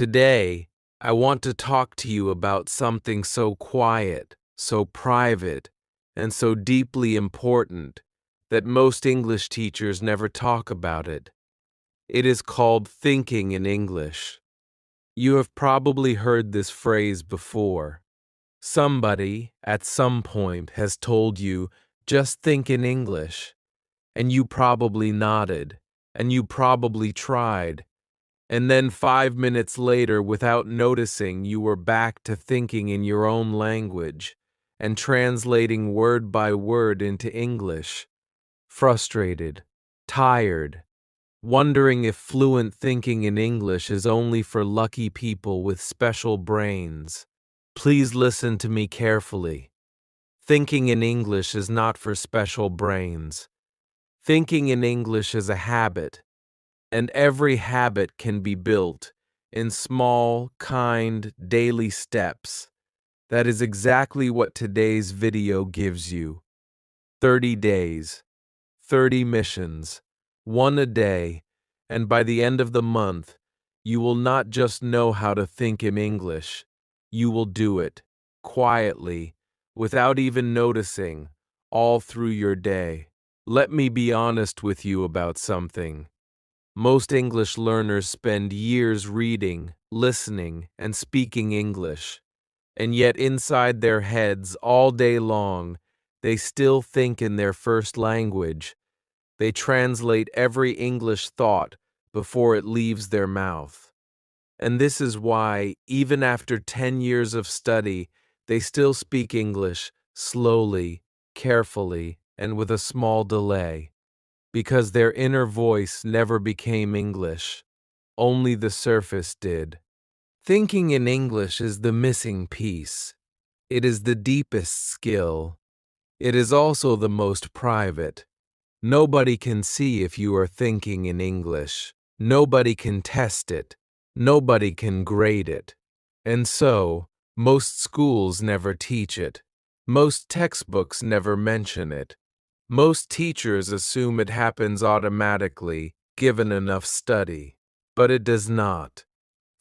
Today, I want to talk to you about something so quiet, so private, and so deeply important that most English teachers never talk about it. It is called thinking in English. You have probably heard this phrase before. Somebody, at some point, has told you, just think in English, and you probably nodded, and you probably tried. And then 5 minutes later, without noticing, you were back to thinking in your own language and translating word by word into English, frustrated, tired, wondering if fluent thinking in English is only for lucky people with special brains. Please listen to me carefully. Thinking in English is not for special brains. Thinking in English is a habit. And every habit can be built in small, kind, daily steps. That is exactly what today's video gives you. 30 days, 30 missions, one a day, and by the end of the month, you will not just know how to think in English, you will do it, quietly, without even noticing, all through your day. Let me be honest with you about something. Most English learners spend years reading, listening, and speaking English, and yet inside their heads all day long, they still think in their first language. They translate every English thought before it leaves their mouth. And this is why, even after 10 years of study, they still speak English slowly, carefully, and with a small delay. Because their inner voice never became English, only the surface did. Thinking in English is the missing piece. It is the deepest skill. It is also the most private. Nobody can see if you are thinking in English. Nobody can test it. Nobody can grade it. And so, most schools never teach it. Most textbooks never mention it. Most teachers assume it happens automatically, given enough study. But it does not.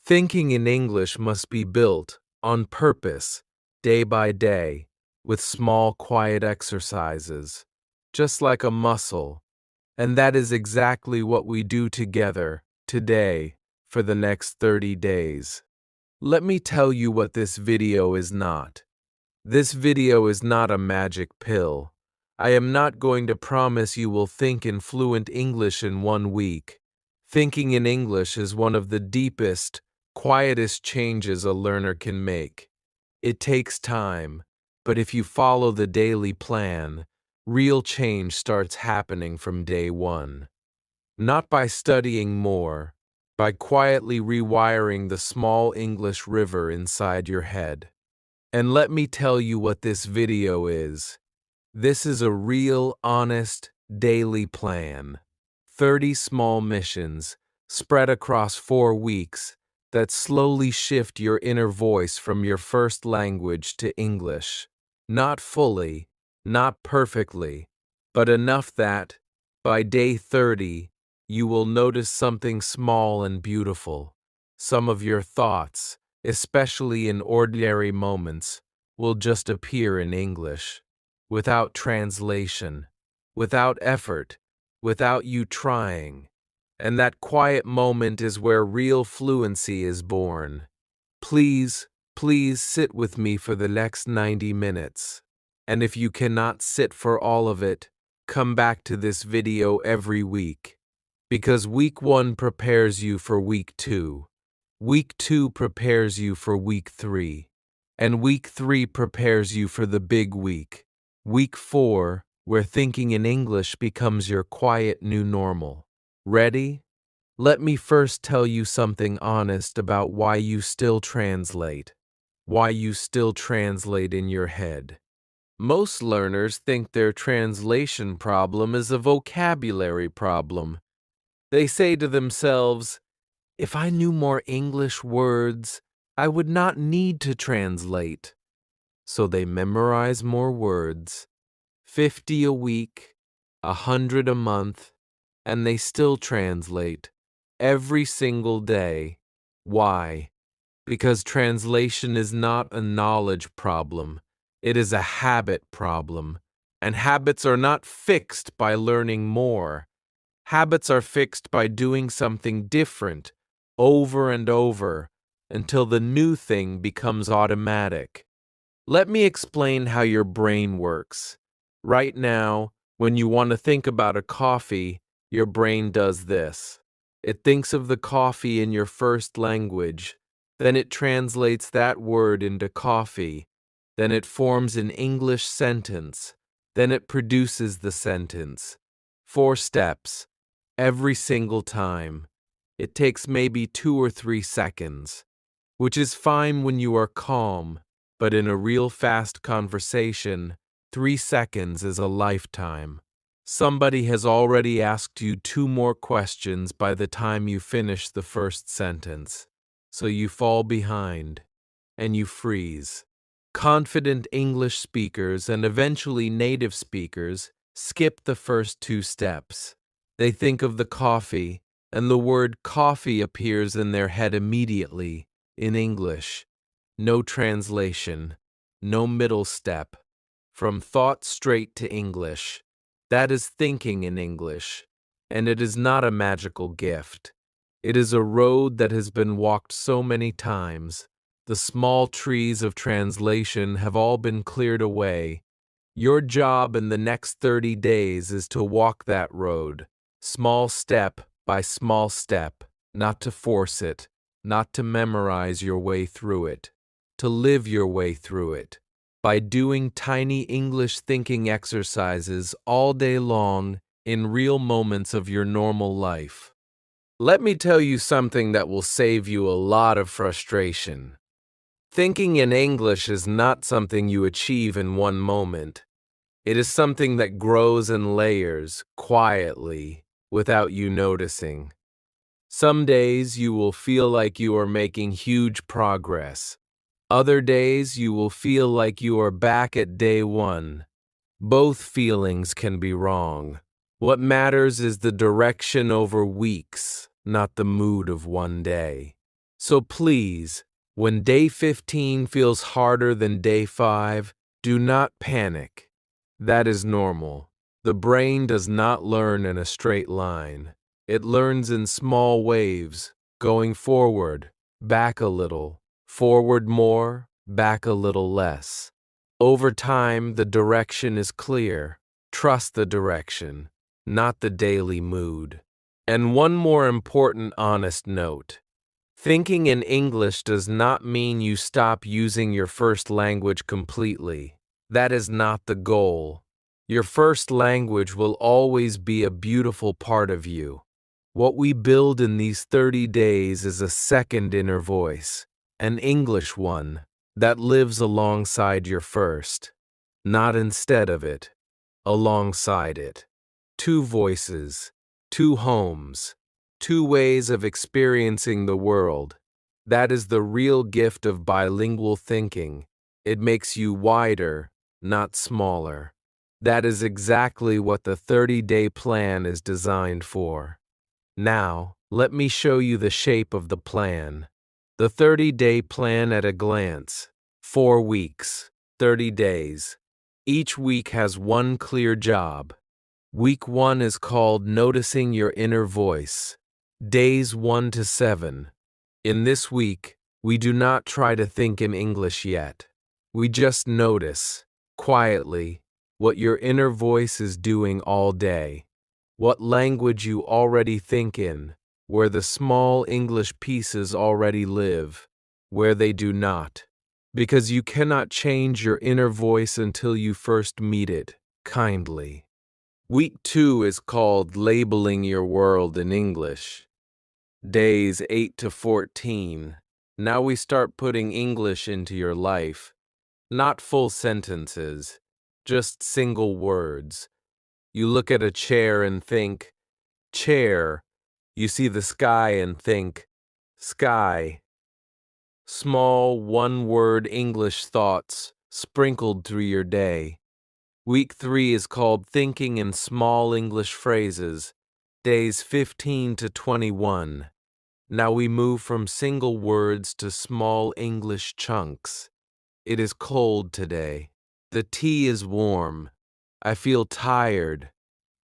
Thinking in English must be built, on purpose, day by day, with small, quiet exercises, just like a muscle. And that is exactly what we do together, today, for the next 30 days. Let me tell you what this video is not. This video is not a magic pill. I am not going to promise you will think in fluent English in 1 week. Thinking in English is one of the deepest, quietest changes a learner can make. It takes time, but if you follow the daily plan, real change starts happening from day one. Not by studying more, by quietly rewiring the small English river inside your head. And let me tell you what this video is. This is a real, honest, daily plan. 30 small missions, spread across 4 weeks, that slowly shift your inner voice from your first language to English. Not fully, not perfectly, but enough that, by day 30, you will notice something small and beautiful. Some of your thoughts, especially in ordinary moments, will just appear in English, without translation, without effort, without you trying. And that quiet moment is where real fluency is born. Please, please sit with me for the next 90 minutes. And if you cannot sit for all of it, come back to this video every week. Because week 1 prepares you for week 2. Week 2 prepares you for week 3. And week 3 prepares you for the big week. Week 4, where thinking in English becomes your quiet new normal. Ready? Let me first tell you something honest about why you still translate. Why you still translate in your head. Most learners think their translation problem is a vocabulary problem. They say to themselves, if I knew more English words, I would not need to translate. So they memorize more words, 50 a week, 100 a month, and they still translate every single day, Why? Because translation is not a knowledge problem. It is a habit problem. And habits are not fixed by learning more. Habits are fixed by doing something different over and over until the new thing becomes automatic. Let me explain how your brain works. Right now, when you want to think about a coffee, your brain does this. It thinks of the coffee in your first language, then it translates that word into coffee, then it forms an English sentence, then it produces the sentence. 4 steps, every single time. It takes maybe 2 or 3 seconds, which is fine when you are calm. But in a real fast conversation, 3 seconds is a lifetime. Somebody has already asked you 2 more questions by the time you finish the first sentence. So you fall behind, and you freeze. Confident English speakers and eventually native speakers skip the first 2 steps. They think of the coffee, and the word coffee appears in their head immediately, in English. No translation, no middle step. From thought straight to English. That is thinking in English. And it is not a magical gift. It is a road that has been walked so many times. The small trees of translation have all been cleared away. Your job in the next 30 days is to walk that road, small step by small step, not to force it, not to memorize your way through it. To live your way through it by doing tiny English thinking exercises all day long in real moments of your normal life. Let me tell you something that will save you a lot of frustration. Thinking in English is not something you achieve in one moment. It is something that grows in layers, quietly, without you noticing. Some days you will feel like you are making huge progress. Other days you will feel like you are back at day 1. Both feelings can be wrong. What matters is the direction over weeks, not the mood of one day. So please, when day 15 feels harder than day 5, do not panic. That is normal. The brain does not learn in a straight line. It learns in small waves, going forward, back a little. Forward more, back a little less. Over time, the direction is clear. Trust the direction, not the daily mood. And one more important honest note. Thinking in English does not mean you stop using your first language completely. That is not the goal. Your first language will always be a beautiful part of you. What we build in these 30 days is a second inner voice. An English one that lives alongside your first, not instead of it, alongside it. 2 voices, 2 homes, 2 ways of experiencing the world. That is the real gift of bilingual thinking. It makes you wider, not smaller. That is exactly what the 30-day plan is designed for. Now, let me show you the shape of the plan. The 30-day plan at a glance. 4 weeks, 30 days. Each week has one clear job. Week 1 is called Noticing Your Inner Voice. Days 1 to 7. In this week, we do not try to think in English yet. We just notice, quietly, what your inner voice is doing all day. What language you already think in, where the small English pieces already live, where they do not. Because you cannot change your inner voice until you first meet it, kindly. Week 2 is called Labeling Your World in English. Days 8 to 14. Now we start putting English into your life. Not full sentences, just single words. You look at a chair and think, chair. You see the sky and think, sky. Small one-word English thoughts sprinkled through your day. Week 3 is called Thinking in Small English Phrases. Days 15 to 21. Now we move from single words to small English chunks. It is cold today. The tea is warm. I feel tired.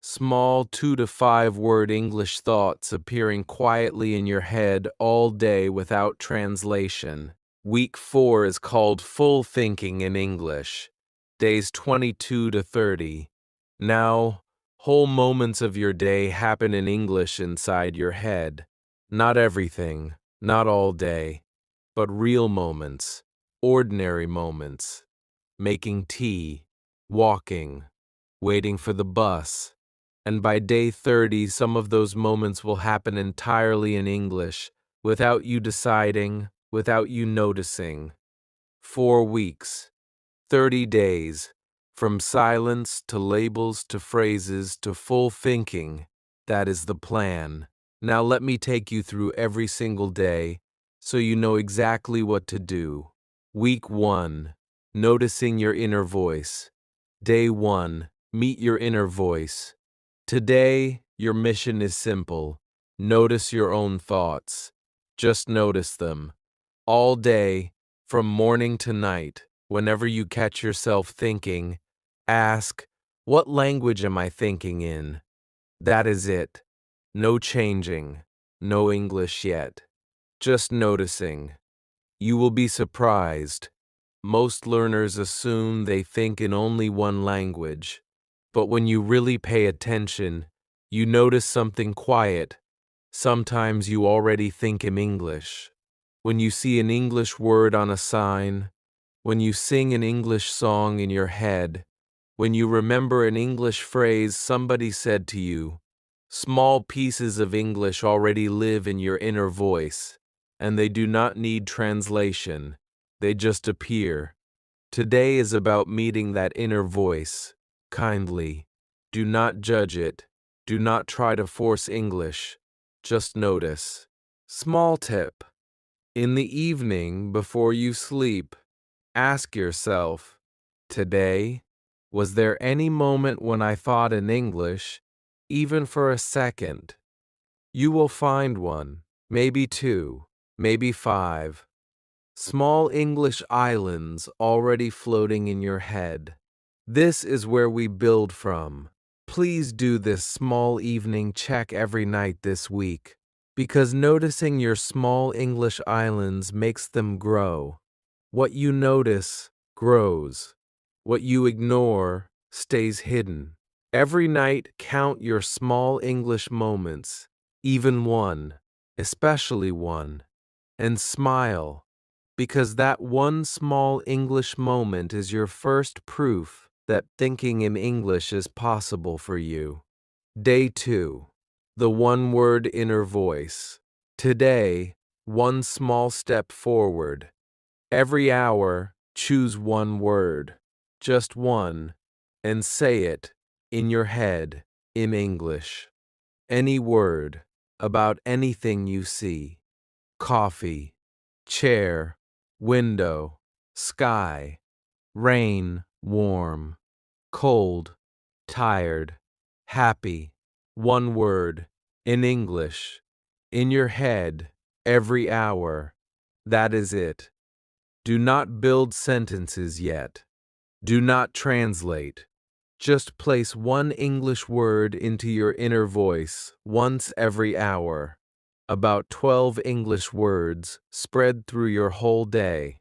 Small 2 to 5 word English thoughts appearing quietly in your head all day without translation. Week 4 is called full thinking in English. Days 22 to 30. Now, whole moments of your day happen in English inside your head. Not everything, not all day, but real moments, ordinary moments. Making tea, walking, waiting for the bus. And by day 30, some of those moments will happen entirely in English, without you deciding, without you noticing. 4 weeks, 30 days, from silence to labels to phrases to full thinking. That is the plan. Now let me take you through every single day so you know exactly what to do. Week 1, noticing your inner voice. Day 1, meet your inner voice. Today, your mission is simple. Notice your own thoughts. Just notice them. All day, from morning to night, whenever you catch yourself thinking, ask, what language am I thinking in? That is it. No changing. No English yet. Just noticing. You will be surprised. Most learners assume they think in only one language. But when you really pay attention, you notice something quiet. Sometimes you already think in English. When you see an English word on a sign, when you sing an English song in your head, when you remember an English phrase somebody said to you, small pieces of English already live in your inner voice, and they do not need translation. They just appear. Today is about meeting that inner voice. Kindly. Do not judge it. Do not try to force English. Just notice. Small tip. In the evening, before you sleep, ask yourself, today, was there any moment when I thought in English, even for a second? You will find one, maybe 2, maybe 5. Small English islands already floating in your head. This is where we build from. Please do this small evening check every night this week, because noticing your small English islands makes them grow. What you notice grows. What you ignore stays hidden. Every night, count your small English moments, even one, especially one, and smile, because that one small English moment is your first proof that thinking in English is possible for you. Day 2. The one-word inner voice. Today, one small step forward. Every hour, choose one word, just one, and say it, in your head, in English. Any word, about anything you see. Coffee, chair, window, sky, rain, warm, cold, tired, happy. One word, in English, in your head, every hour. That is it. Do not build sentences yet. Do not translate. Just place one English word into your inner voice once every hour. About 12 English words spread through your whole day.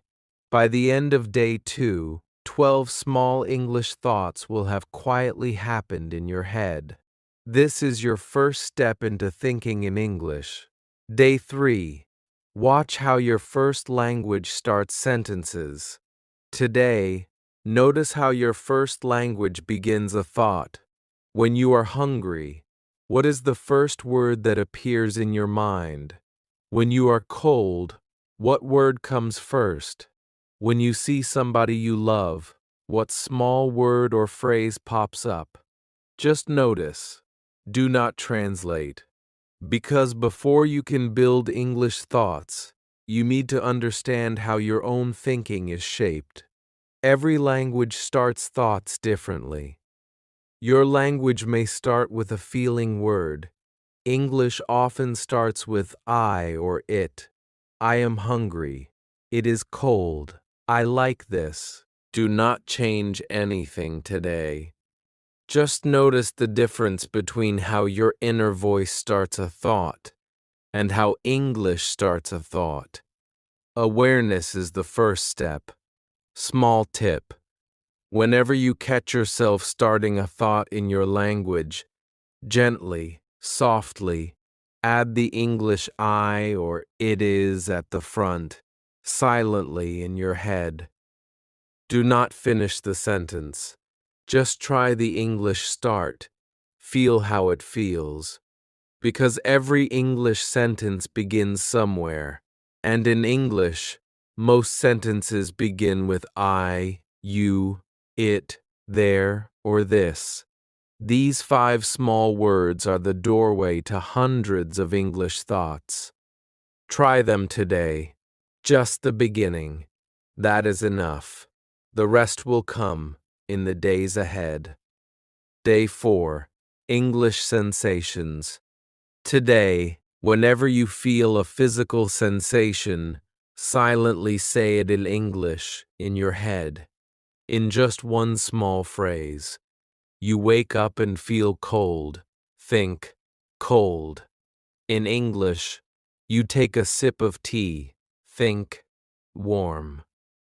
By the end of day 2, 12 small English thoughts will have quietly happened in your head. This is your first step into thinking in English. Day 3. Watch how your first language starts sentences. Today, notice how your first language begins a thought. When you are hungry, what is the first word that appears in your mind? When you are cold, what word comes first? When you see somebody you love, what small word or phrase pops up? Just notice. Do not translate. Because before you can build English thoughts, you need to understand how your own thinking is shaped. Every language starts thoughts differently. Your language may start with a feeling word. English often starts with I or it. I am hungry. It is cold. I like this. Do not change anything today. Just notice the difference between how your inner voice starts a thought and how English starts a thought. Awareness is the first step. Small tip. Whenever you catch yourself starting a thought in your language, gently, softly, add the English I or it is at the front, silently in your head. Do not finish the sentence. Just try the English start. Feel how it feels. Because every English sentence begins somewhere. And in English, most sentences begin with I, you, it, there, or this. These 5 small words are the doorway to hundreds of English thoughts. Try them today. Just the beginning. That is enough. The rest will come in the days ahead. Day 4. English sensations. Today, whenever you feel a physical sensation, silently say it in English in your head, in just one small phrase. You wake up and feel cold. Think, cold. In English, you take a sip of tea. Think, warm.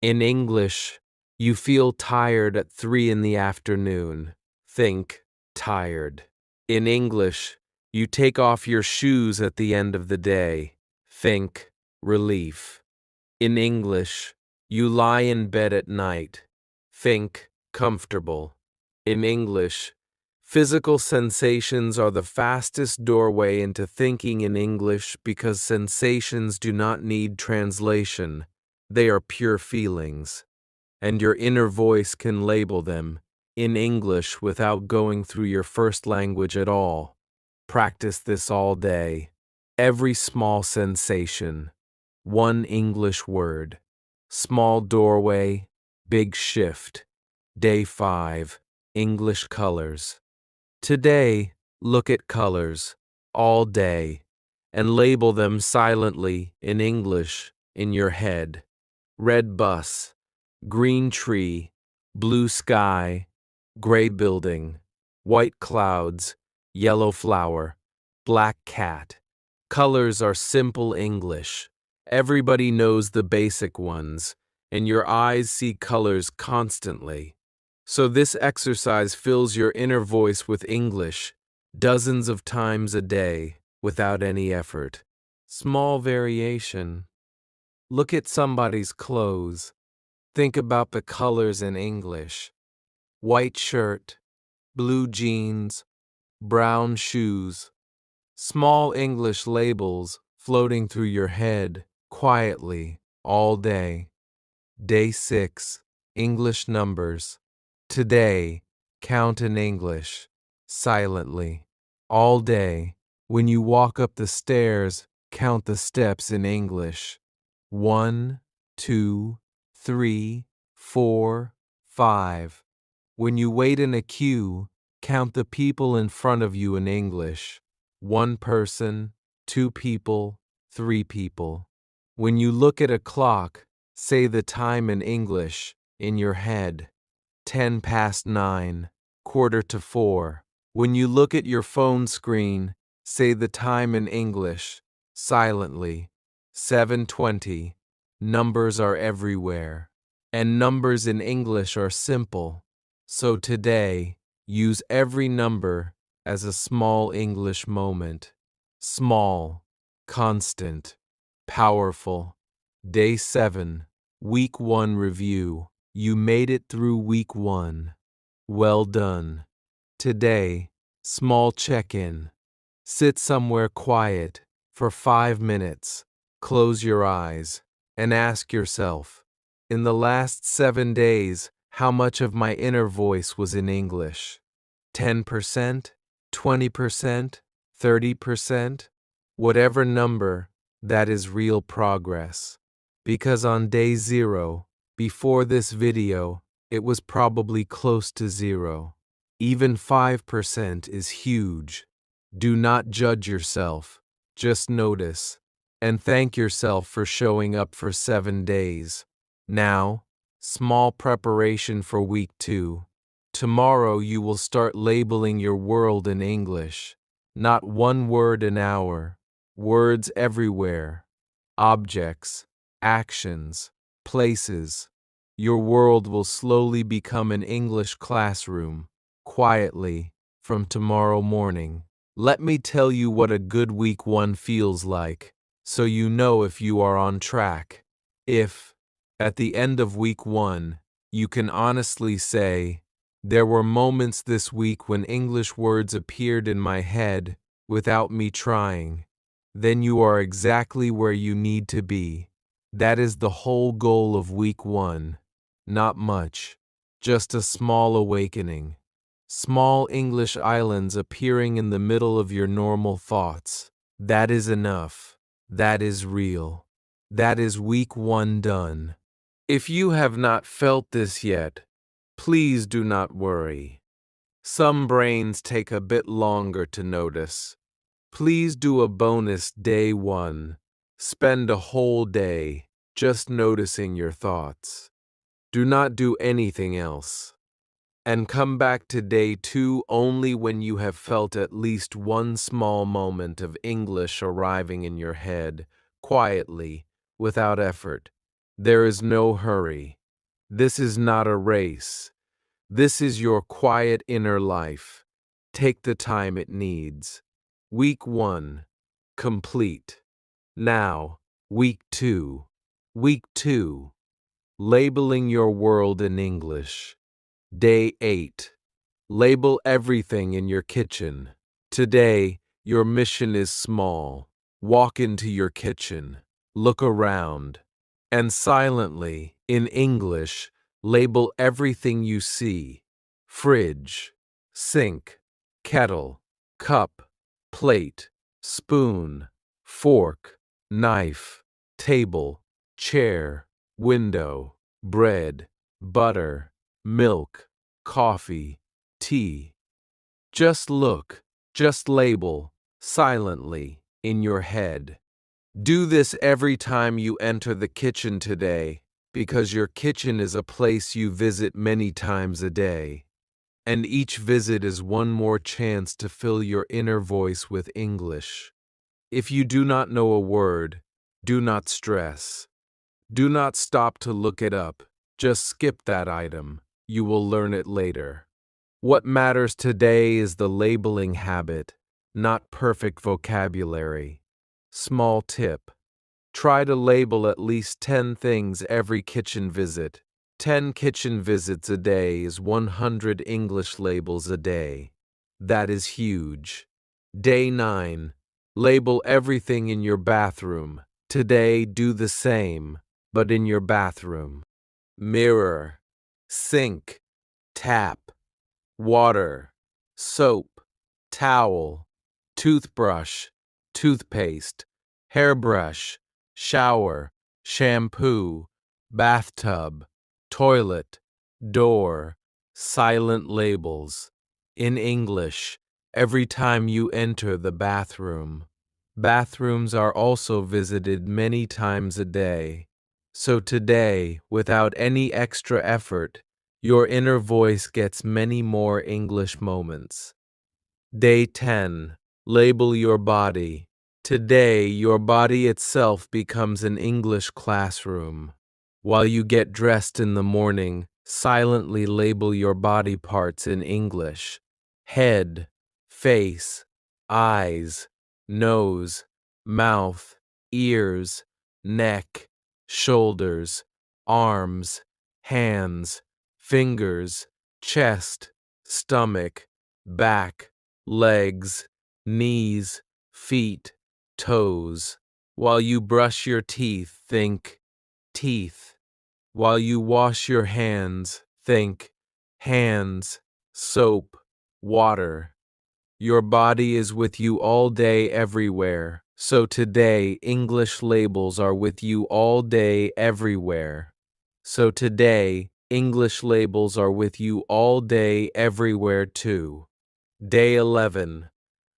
In English, you feel tired at 3 in the afternoon. Think, tired. In English, you take off your shoes at the end of the day. Think, relief. In English, you lie in bed at night. Think, comfortable. In English, physical sensations are the fastest doorway into thinking in English because sensations do not need translation. They are pure feelings, and your inner voice can label them in English without going through your first language at all. Practice this all day. Every small sensation, one English word. Small doorway, big shift. Day 5. English colors. Today, look at colors all day and label them silently in English in your head. Red bus, green tree, blue sky, gray building, white clouds, yellow flower, black cat. Colors are simple English. Everybody knows the basic ones, and your eyes see colors constantly. So this exercise fills your inner voice with English dozens of times a day without any effort. Small variation. Look at somebody's clothes. Think about the colors in English. White shirt, blue jeans, brown shoes. Small English labels floating through your head quietly all day. Day 6. English numbers. Today, count in English, silently. All day, when you walk up the stairs, count the steps in English. 1, 2, 3, 4, 5. When you wait in a queue, count the people in front of you in English. 1 person, 2 people, 3 people. When you look at a clock, say the time in English in your head. 10 past 9, quarter to 4. When you look at your phone screen, say the time in English, silently. 7:20. Numbers are everywhere. And numbers in English are simple. So today, use every number as a small English moment. Small, constant, powerful. Day 7, Week 1 review. You made it through week 1. Well done. Today, small check-in. Sit somewhere quiet for 5 minutes. Close your eyes and ask yourself, in the last 7 days, how much of my inner voice was in English? 10%, 20%, 30%? Whatever number, that is real progress. Because on day 0, before this video, it was probably close to 0. Even 5% is huge. Do not judge yourself, just notice, and thank yourself for showing up for 7 days. Now, small preparation for week 2. Tomorrow you will start labeling your world in English. Not one word an hour, words everywhere. Objects, actions, places. Your world will slowly become an English classroom, quietly, from tomorrow morning. Let me tell you what a good week 1 feels like, so you know if you are on track. If, at the end of week 1, you can honestly say, there were moments this week when English words appeared in my head without me trying, then you are exactly where you need to be. That is the whole goal of week 1. Not much, just a small awakening. Small English islands appearing in the middle of your normal thoughts. That is enough. That is real. That is week 1 done. If you have not felt this yet, please do not worry. Some brains take a bit longer to notice. Please do a bonus day 1. Spend a whole day just noticing your thoughts. Do not do anything else. And come back to day 2 only when you have felt at least one small moment of English arriving in your head, quietly, without effort. There is no hurry. This is not a race. This is your quiet inner life. Take the time it needs. Week 1. Complete. Now, week 2. Week 2. Labeling your world in English. Day 8. Label everything in your kitchen. Today, your mission is small. Walk into your kitchen. Look around. And silently, in English, label everything you see. Fridge, sink, kettle, cup, plate, spoon, fork, knife, table, chair, window, bread, butter, milk, coffee, tea. Just look, just label, silently, in your head. Do this every time you enter the kitchen today, because your kitchen is a place you visit many times a day. And each visit is one more chance to fill your inner voice with English. If you do not know a word, do not stress. Do not stop to look it up. Just skip that item. You will learn it later. What matters today is the labeling habit, not perfect vocabulary. Small tip. Try to label at least 10 things every kitchen visit. 10 kitchen visits a day is 100 English labels a day. That is huge. Day 9. Label everything in your bathroom. Today, do the same, but in your bathroom. Mirror, sink, tap, water, soap, towel, toothbrush, toothpaste, hairbrush, shower, shampoo, bathtub, toilet, door, silent labels. In English, every time you enter the bathroom. Bathrooms are also visited many times a day. So today, without any extra effort, your inner voice gets many more English moments. Day 10. Label your body. Today, your body itself becomes an English classroom. While you get dressed in the morning, silently label your body parts in English. Head, face, eyes, nose, mouth, ears, neck, shoulders, arms, hands, fingers, chest, stomach, back, legs, knees, feet, toes. While you brush your teeth, think teeth. While you wash your hands, think hands, soap, water. Your body is with you all day everywhere. So today, English labels are with you all day everywhere. So today, English labels are with you all day everywhere too. Day 11.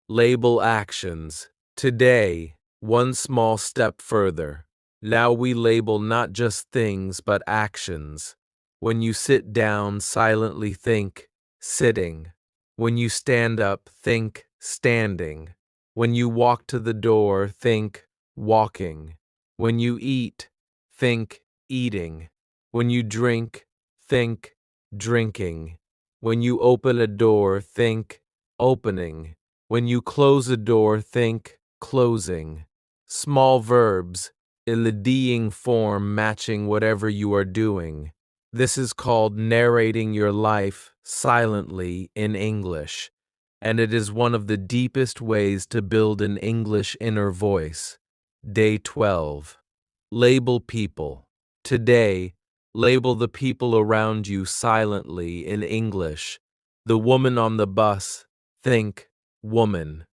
Label actions. Today, one small step further. Now we label not just things but actions. When you sit down, silently think, sitting. When you stand up, think, standing. When you walk to the door, think, walking. When you eat, think, eating. When you drink, think, drinking. When you open a door, think, opening. When you close a door, think, closing. Small verbs, eliding form matching whatever you are doing. This is called narrating your life silently in English, and it is one of the deepest ways to build an English inner voice. Day 12. Label people. Today, label the people around you silently in English. The woman on the bus, think, woman.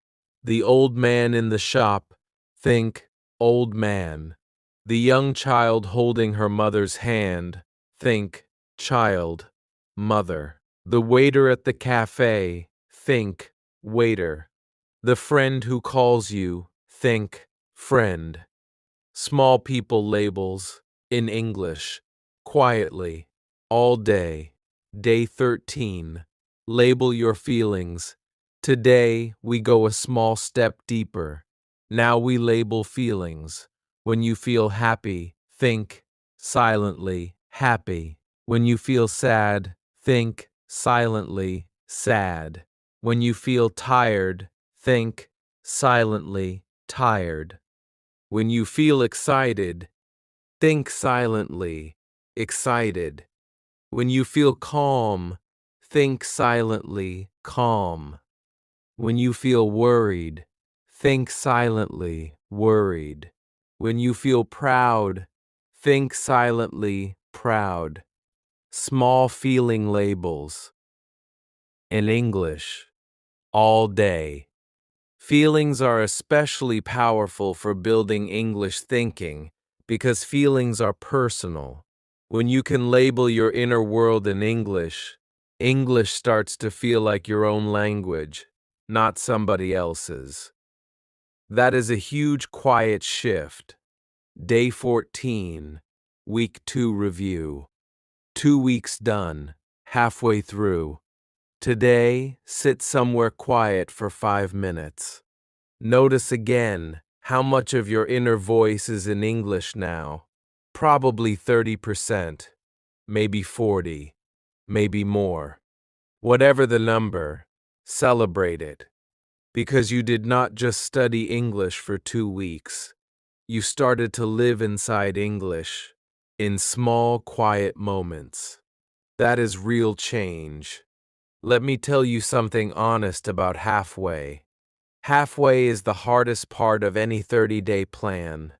The old man in the shop, think, old man. The young child holding her mother's hand, think, child, mother. The waiter at the cafe, think, waiter. The friend who calls you, think, friend. Small people labels, in English, quietly, all day. Day 13. Label your feelings. Today, we go a small step deeper. Now we label feelings. When you feel happy, think, silently, happy. When you feel sad, think, silently, sad. When you feel tired, think, silently, tired. When you feel excited, think silently, excited. When you feel calm, think silently, calm. When you feel worried, think silently, worried. When you feel proud, think silently, proud. Small feeling labels. In English, all day. Feelings are especially powerful for building English thinking because feelings are personal. When you can label your inner world in English, English starts to feel like your own language, not somebody else's. That is a huge quiet shift. Day 14, Week 2 review. 2 weeks done, halfway through. Today, sit somewhere quiet for 5 minutes. Notice again how much of your inner voice is in English now. Probably 30%, maybe 40, maybe more. Whatever the number, celebrate it. Because you did not just study English for 2 weeks. You started to live inside English, in small, quiet moments. That is real change. Let me tell you something honest about halfway. Halfway is the hardest part of any 30-day plan.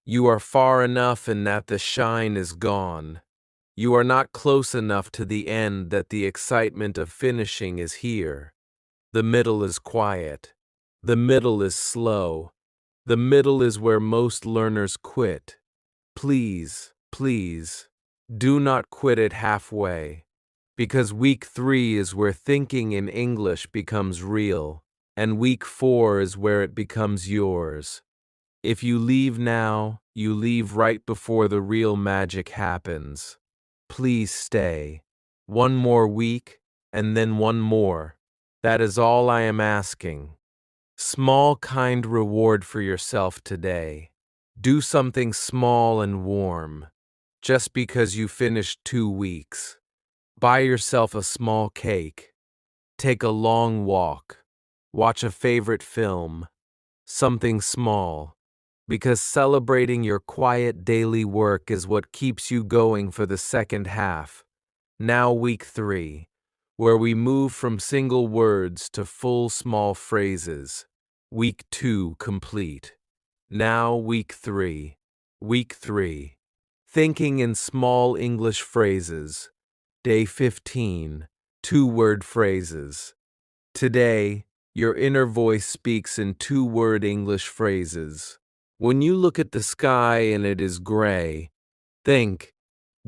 You are far enough in that the shine is gone. You are not close enough to the end that the excitement of finishing is here. The middle is quiet. The middle is slow. The middle is where most learners quit. Please, please, do not quit it halfway. Because week 3 is where thinking in English becomes real, and week 4 is where it becomes yours. If you leave now, you leave right before the real magic happens. Please stay. One more week, and then one more. That is all I am asking. Small, kind reward for yourself today. Do something small and warm. Just because you finished 2 weeks. Buy yourself a small cake. Take a long walk. Watch a favorite film. Something small. Because celebrating your quiet daily work is what keeps you going for the second half. Now week 3, where we move from single words to full small phrases. Week 2 complete. Now week 3. Week 3. Thinking in small English phrases. Day 15. 2-word phrases. Today, your inner voice speaks in 2-word English phrases. When you look at the sky and it is gray, think,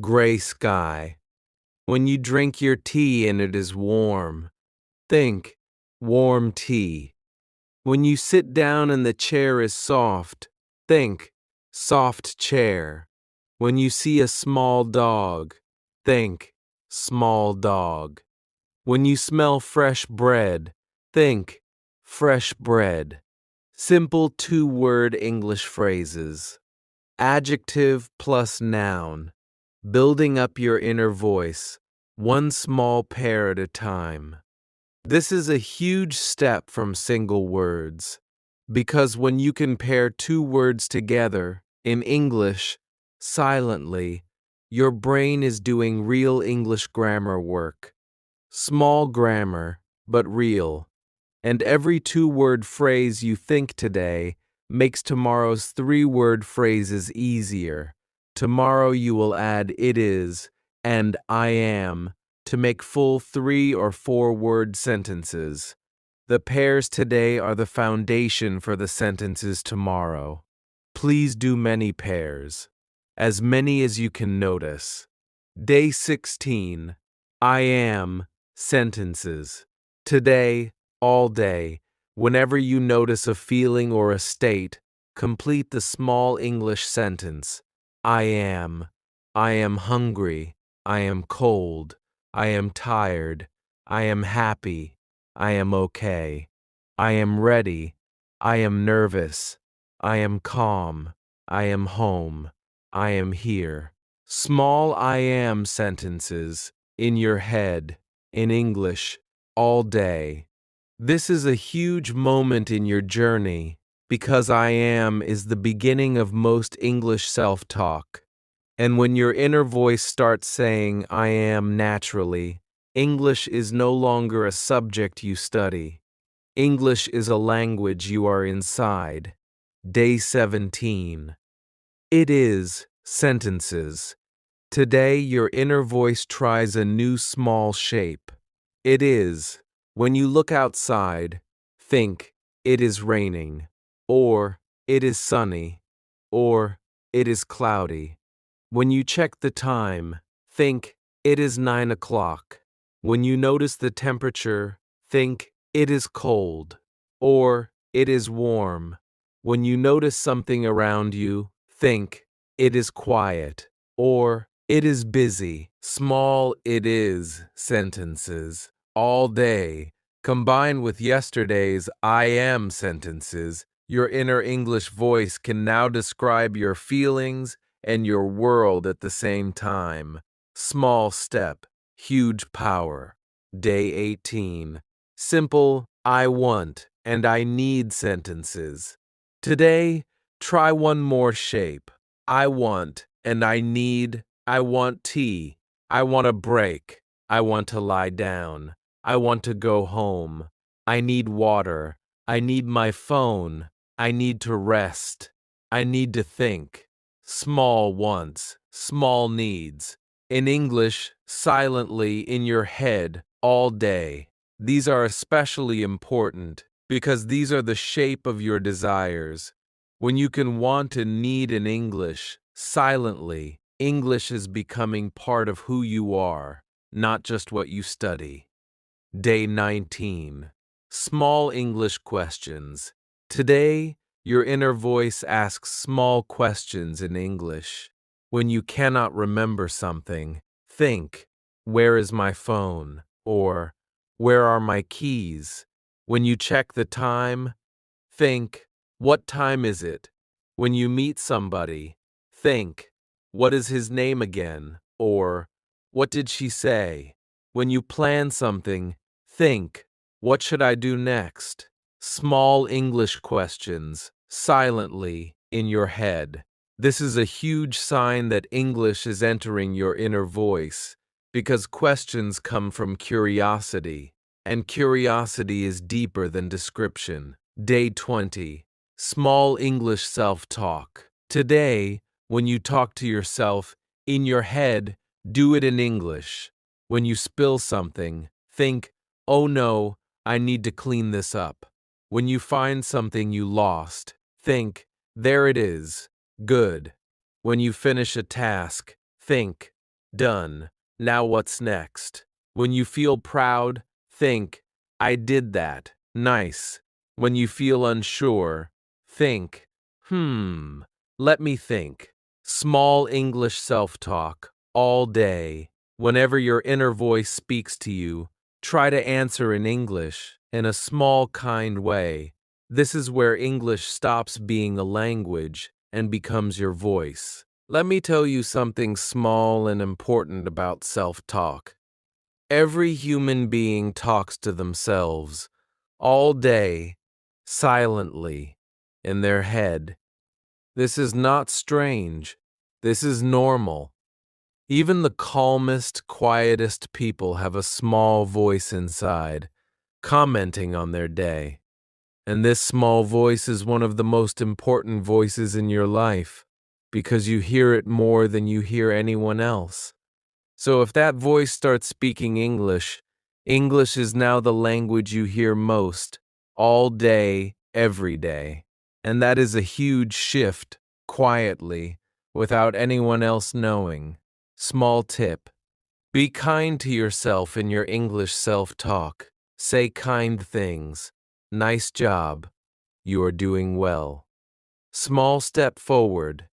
gray sky. When you drink your tea and it is warm, think, warm tea. When you sit down and the chair is soft, think soft chair. When you see a small dog, think small dog. When you smell fresh bread, think fresh bread. Simple two-word English phrases. Adjective plus noun. Building up your inner voice, one small pair at a time. This is a huge step from single words, because when you can pair two words together, in English, silently, your brain is doing real English grammar work. Small grammar, but real. And every two-word phrase you think today makes tomorrow's three-word phrases easier. Tomorrow you will add it is and I am to make full 3 or 4-word sentences. The pairs today are the foundation for the sentences tomorrow. Please do many pairs, as many as you can notice. Day 16. I am sentences. Today, all day, whenever you notice a feeling or a state, complete the small English sentence. I am. I am hungry. I am cold. I am tired. I am happy. I am okay. I am ready. I am nervous. I am calm. I am home. I am here. Small I am sentences in your head, in English, all day. This is a huge moment in your journey because I am is the beginning of most English self-talk. And when your inner voice starts saying I am naturally, English is no longer a subject you study. English is a language you are inside. Day 17. It is sentences. Today your inner voice tries a new small shape. It is. When you look outside, think it is raining, or it is sunny, or it is cloudy. When you check the time, think it is 9 o'clock. When you notice the temperature, think it is cold, or it is warm. When you notice something around you, think it is quiet, or it is busy. Small it is sentences all day, combined with yesterday's I am sentences. Your inner English voice can now describe your feelings and your world at the same time. Small step, huge power. Day 18. Simple I want and I need sentences. Today, try one more shape. I want and I need. I want tea. I want a break. I want to lie down. I want to go home. I need water. I need my phone. I need to rest. I need to think. Small wants, small needs. In English, silently in your head all day. These are especially important because these are the shape of your desires. When you can want and need in English, silently, English is becoming part of who you are, not just what you study. Day 19. Small English questions. Today, your inner voice asks small questions in English. When you cannot remember something, think, where is my phone? Or, where are my keys? When you check the time, think, what time is it? When you meet somebody, think, what is his name again? Or, what did she say? When you plan something, think, what should I do next? Small English questions, silently, in your head. This is a huge sign that English is entering your inner voice, because questions come from curiosity, and curiosity is deeper than description. Day 20. Small English self-talk. Today, when you talk to yourself, in your head, do it in English. When you spill something, think, oh no, I need to clean this up. When you find something you lost, think, there it is. Good. When you finish a task, think, done. Now what's next? When you feel proud, think, I did that. Nice. When you feel unsure, think, let me think. Small English self-talk, all day. Whenever your inner voice speaks to you, try to answer in English, in a small, kind way. This is where English stops being a language and becomes your voice. Let me tell you something small and important about self-talk. Every human being talks to themselves, all day, silently, in their head. This is not strange. This is normal. Even the calmest, quietest people have a small voice inside, commenting on their day. And this small voice is one of the most important voices in your life, because you hear it more than you hear anyone else. So if that voice starts speaking English, English is now the language you hear most, all day, every day. And that is a huge shift, quietly, without anyone else knowing. Small tip. Be kind to yourself in your English self-talk. Say kind things. Nice job. You are doing well. Small step forward.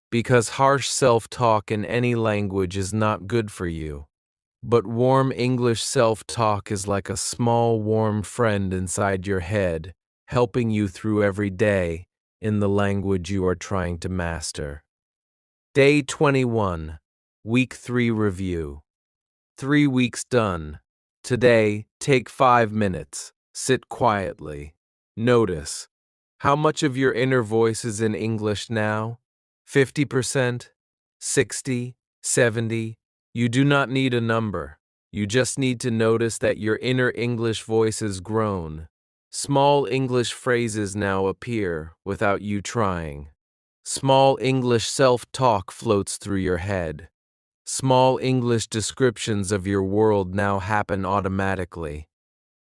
Because harsh self-talk in any language is not good for you. But warm English self-talk is like a small warm friend inside your head, helping you through every day in the language you are trying to master. Day 21, Week 3 Review. 3 weeks done. Today, take 5 minutes. Sit quietly. Notice. How much of your inner voice is in English now? 50%? 60? 70? You do not need a number. You just need to notice that your inner English voice has grown. Small English phrases now appear without you trying. Small English self-talk floats through your head. Small English descriptions of your world now happen automatically.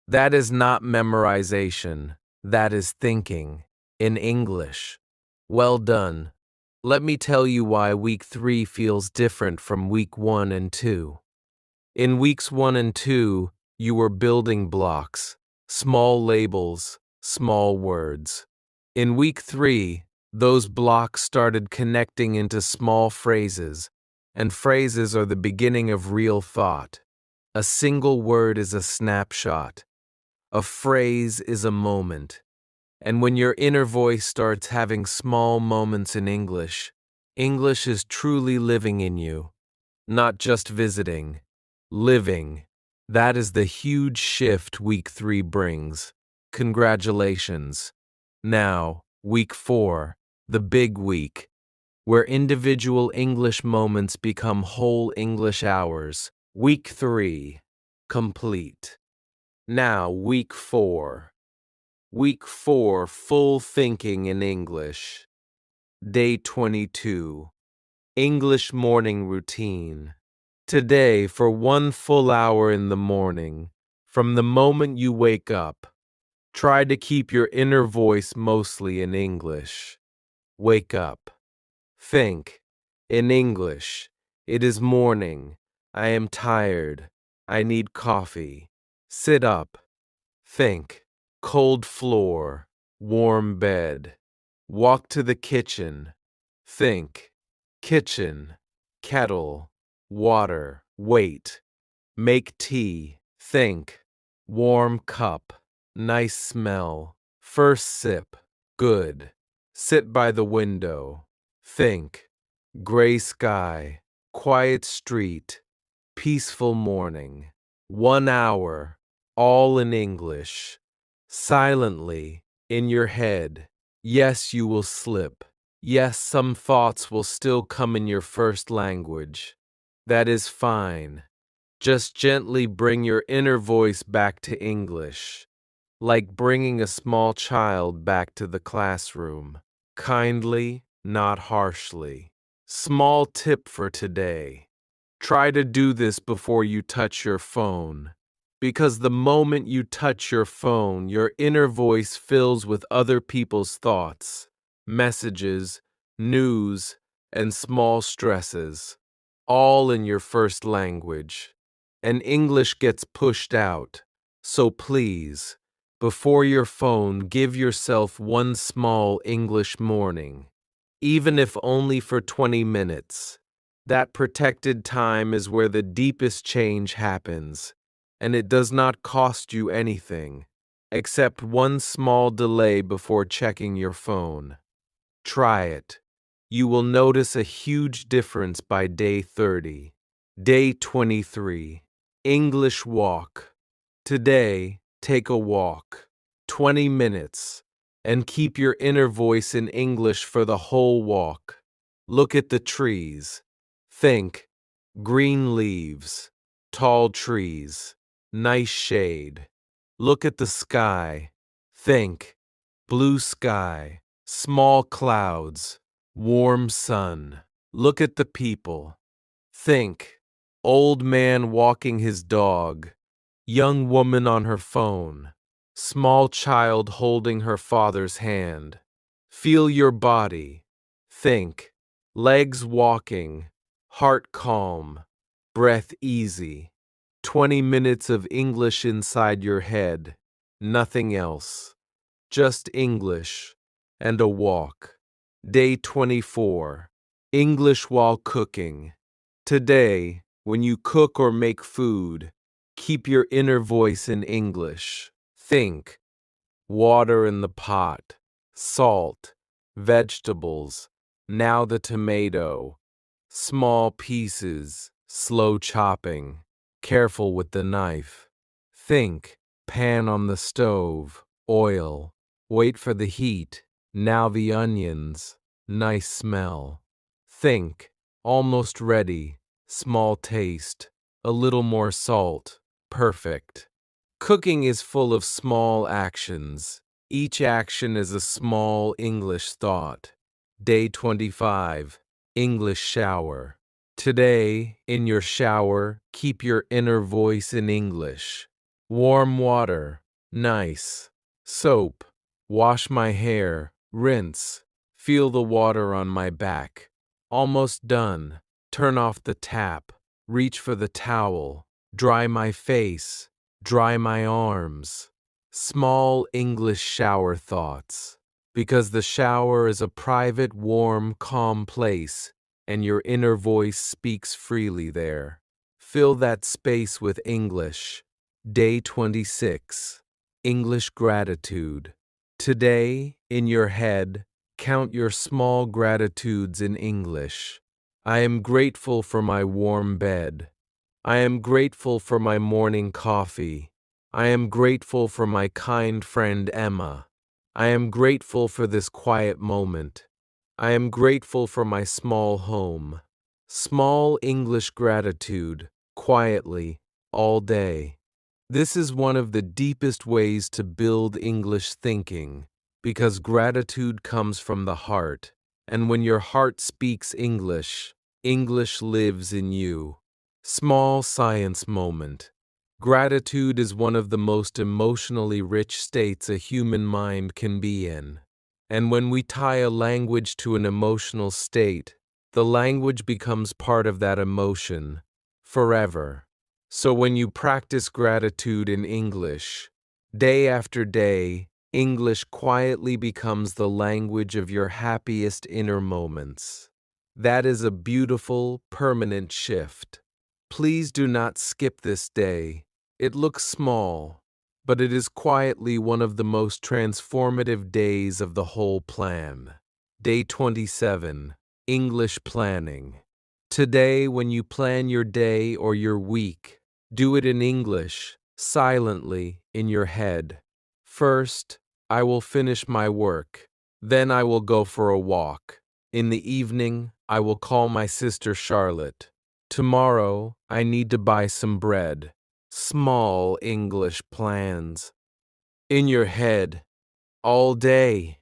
That is not memorization. That is thinking. In English. Well done. Let me tell you why week 3 feels different from week 1 and 2. In weeks 1 and 2, you were building blocks, small labels, small words. In week 3, those blocks started connecting into small phrases, and phrases are the beginning of real thought. A single word is a snapshot. A phrase is a moment. And when your inner voice starts having small moments in English, English is truly living in you, not just visiting, living. That is the huge shift week 3 brings. Congratulations. Now, week 4, the big week, where individual English moments become whole English hours. Week 3, complete. Now, week 4. Week 4, full thinking in English. Day 22, English morning routine. Today, for 1 full hour in the morning, from the moment you wake up, try to keep your inner voice mostly in English. Wake up. Think. In English. It is morning. I am tired. I need coffee. Sit up. Think. Cold floor. Warm bed. Walk to the kitchen. Think. Kitchen. Kettle. Water. Wait. Make tea. Think. Warm cup. Nice smell. First sip. Good. Sit by the window. Think. Gray sky. Quiet street. Peaceful morning. 1 hour. All in English. Silently. In your head. Yes, you will slip. Yes, some thoughts will still come in your first language. That is fine. Just gently bring your inner voice back to English, like bringing a small child back to the classroom. Kindly, not harshly. Small tip for today. Try to do this before you touch your phone. Because the moment you touch your phone, your inner voice fills with other people's thoughts, messages, news, and small stresses, all in your first language. And English gets pushed out. So please, Before your phone, give yourself one small English morning, even if only for 20 minutes. That protected time is where the deepest change happens, and it does not cost you anything, except one small delay before checking your phone. Try it. You will notice a huge difference by day 30. Day 23. English walk. Today, take a walk. 20 minutes. And keep your inner voice in English for the whole walk. Look at the trees. Think. Green leaves. Tall trees. Nice shade. Look at the sky. Think. Blue sky. Small clouds. Warm sun. Look at the people. Think. Old man walking his dog. Young woman on her phone. Small child holding her father's hand. Feel your body. Think. Legs walking. Heart calm. Breath easy. 20 minutes of English inside your head. Nothing else. Just English. And a walk. Day 24. English while cooking. Today, when you cook or make food, keep your inner voice in English. Think. Water in the pot. Salt. Vegetables. Now the tomato. Small pieces. Slow chopping. Careful with the knife. Think. Pan on the stove. Oil. Wait for the heat. Now the onions. Nice smell. Think. Almost ready. Small taste. A little more salt. Perfect. Cooking is full of small actions. Each action is a small English thought. Day 25. English shower. Today, in your shower, keep your inner voice in English. Warm water. Nice. Soap. Wash my hair. Rinse. Feel the water on my back. Almost done. Turn off the tap. Reach for the towel. Dry my face. Dry my arms. Small English shower thoughts. Because the shower is a private, warm, calm place, and your inner voice speaks freely there. Fill that space with English. Day 26. English gratitude. Today, in your head, count your small gratitudes in English. I am grateful for my warm bed. I am grateful for my morning coffee. I am grateful for my kind friend Emma. I am grateful for this quiet moment. I am grateful for my small home. Small English gratitude, quietly, all day. This is one of the deepest ways to build English thinking, because gratitude comes from the heart, and when your heart speaks English, English lives in you. Small science moment. Gratitude is one of the most emotionally rich states a human mind can be in. And when we tie a language to an emotional state, the language becomes part of that emotion, forever. So when you practice gratitude in English, day after day, English quietly becomes the language of your happiest inner moments. That is a beautiful, permanent shift. Please do not skip this day. It looks small, but it is quietly one of the most transformative days of the whole plan. Day 27. English planning. Today, when you plan your day or your week, do it in English, silently, in your head. First, I will finish my work. Then I will go for a walk. In the evening, I will call my sister Charlotte. Tomorrow, I need to buy some bread. Small English plans. In your head, all day.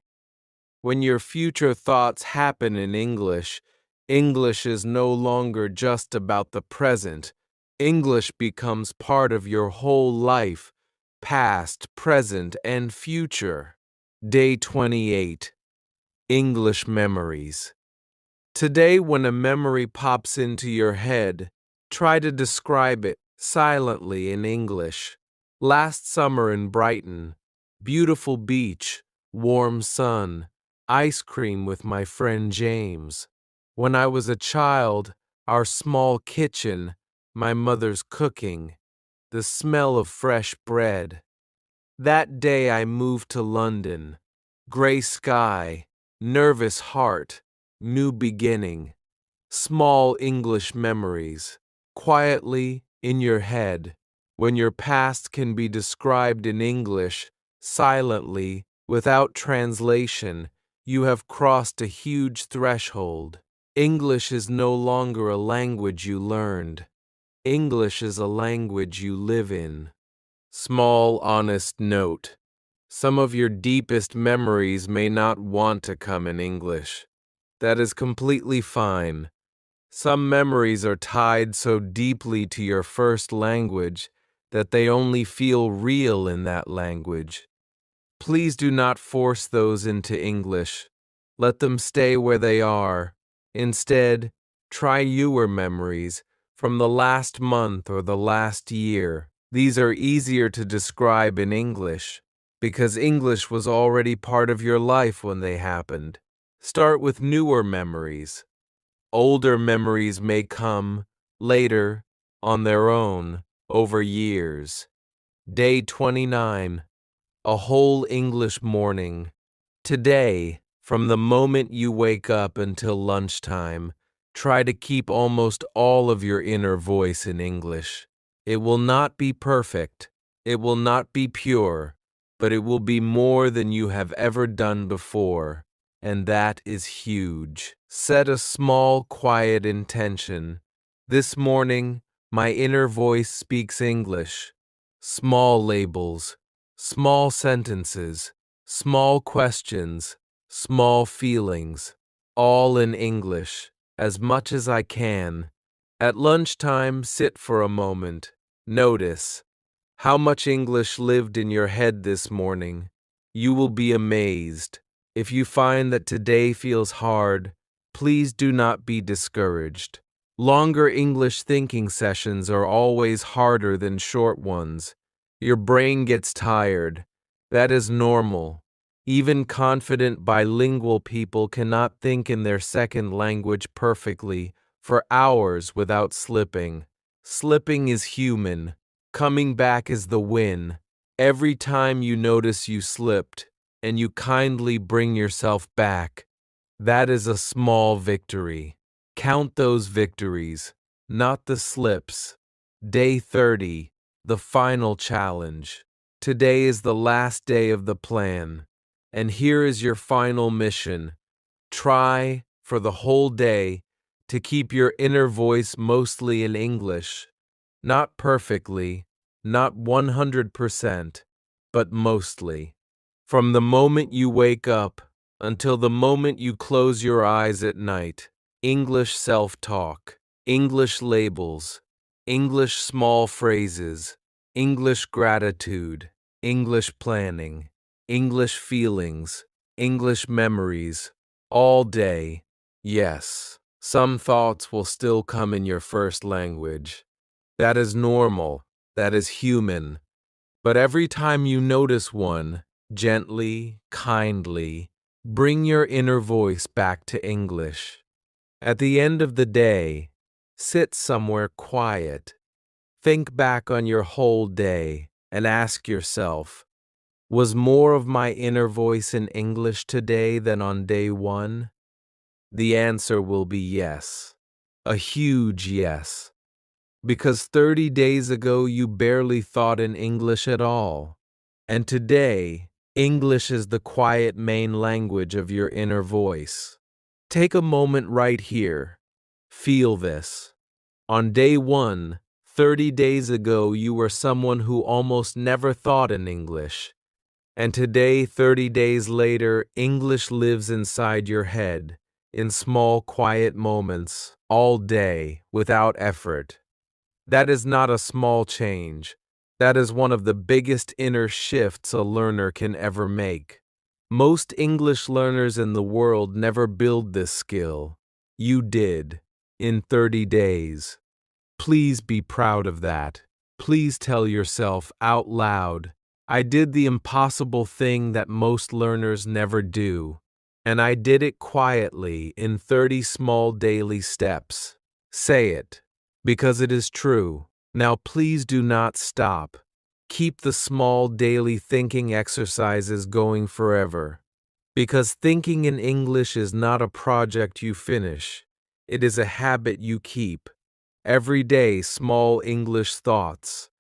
When your future thoughts happen in English, English is no longer just about the present. English becomes part of your whole life, past, present, and future. Day 28. English memories. Today, when a memory pops into your head, try to describe it silently in English. Last summer in Brighton, Beautiful beach, warm sun, ice cream with my friend James. When I was a child, our small kitchen, my mother's cooking, the smell of fresh bread. That day I moved to London. Gray sky, nervous heart, new beginning. Small English memories, quietly in your head, when your past can be described in English, silently, without translation, you have crossed a huge threshold. English is no longer a language you learned. English is a language you live in. Small, honest note. Some of your deepest memories may not want to come in English. That is completely fine. Some memories are tied so deeply to your first language that they only feel real in that language. Please do not force those into English. Let them stay where they are. Instead, try newer memories from the last month or the last year. These are easier to describe in English because English was already part of your life when they happened. Start with newer memories. Older memories may come later on their own over years. Day 29. A whole English morning. Today, from the moment you wake up until lunchtime, try to keep almost all of your inner voice in English. It will not be perfect, it will not be pure, but it will be more than you have ever done before, and that is huge. Set a small, quiet intention. This morning, my inner voice speaks English. Small labels, small sentences, small questions, small feelings, all in English, as much as I can. At lunchtime, sit for a moment. Notice how much English lived in your head this morning. You will be amazed. If you find that today feels hard, please do not be discouraged. Longer English thinking sessions are always harder than short ones. Your brain gets tired. That is normal. Even confident bilingual people cannot think in their second language perfectly for hours without slipping. Slipping is human. Coming back is the win. Every time you notice you slipped and you kindly bring yourself back, that is a small victory. Count those victories, not the slips. Day 30, the final challenge. Today is the last day of the plan, and here is your final mission. Try, for the whole day, to keep your inner voice mostly in English. Not perfectly, not 100%, but mostly. From the moment you wake up until the moment you close your eyes at night, English self-talk, English labels, English small phrases, English gratitude, English planning, English feelings, English memories, all day. Yes, some thoughts will still come in your first language. That is normal, that is human. But every time you notice one, gently, kindly, bring your inner voice back to English. At the end of the day, sit somewhere quiet. Think back on your whole day and ask yourself, was more of my inner voice in English today than on day one? The answer will be yes. A huge yes. Because 30 days ago you barely thought in English at all. And today, English is the quiet main language of your inner voice. Take a moment right here. Feel this. On day one, 30 days ago, you were someone who almost never thought in English. And today, 30 days later, English lives inside your head, in small, quiet moments, all day, without effort. That is not a small change. That is one of the biggest inner shifts a learner can ever make. Most English learners in the world never build this skill. You did, in 30 days. Please be proud of that. Please tell yourself out loud, I did the impossible thing that most learners never do, and I did it quietly in 30 small daily steps. Say it, because it is true. Now please do not stop. Keep the small daily thinking exercises going forever. Because thinking in English is not a project you finish, it is a habit you keep. Every day, small English thoughts.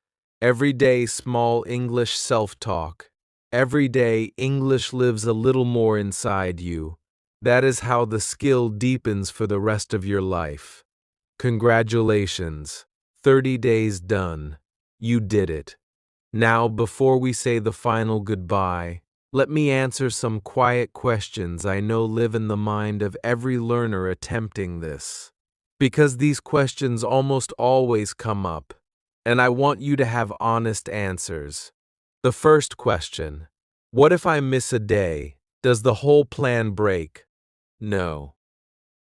Every day, small English self-talk. Every day, English lives a little more inside you. That is how the skill deepens for the rest of your life. Congratulations. 30 days done. You did it. Now, before we say the final goodbye, let me answer some quiet questions I know live in the mind of every learner attempting this. Because these questions almost always come up, and I want you to have honest answers. The first question: what if I miss a day? Does the whole plan break? No.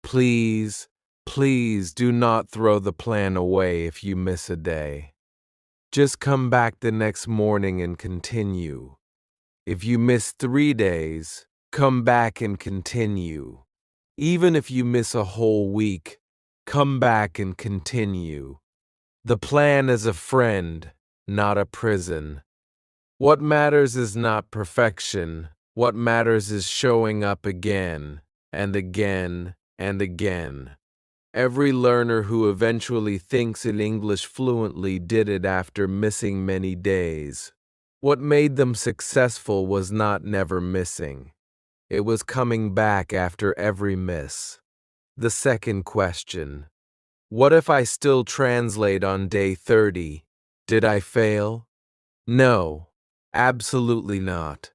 Please, please do not throw the plan away if you miss a day. Just come back the next morning and continue. If you miss 3 days, come back and continue. Even if you miss a whole week, come back and continue. The plan is a friend, not a prison. What matters is not perfection. What matters is showing up again and again and again. Every learner who eventually thinks in English fluently did it after missing many days. What made them successful was not never missing. It was coming back after every miss. The second question: what if I still translate on day 30? Did I fail? No, absolutely not.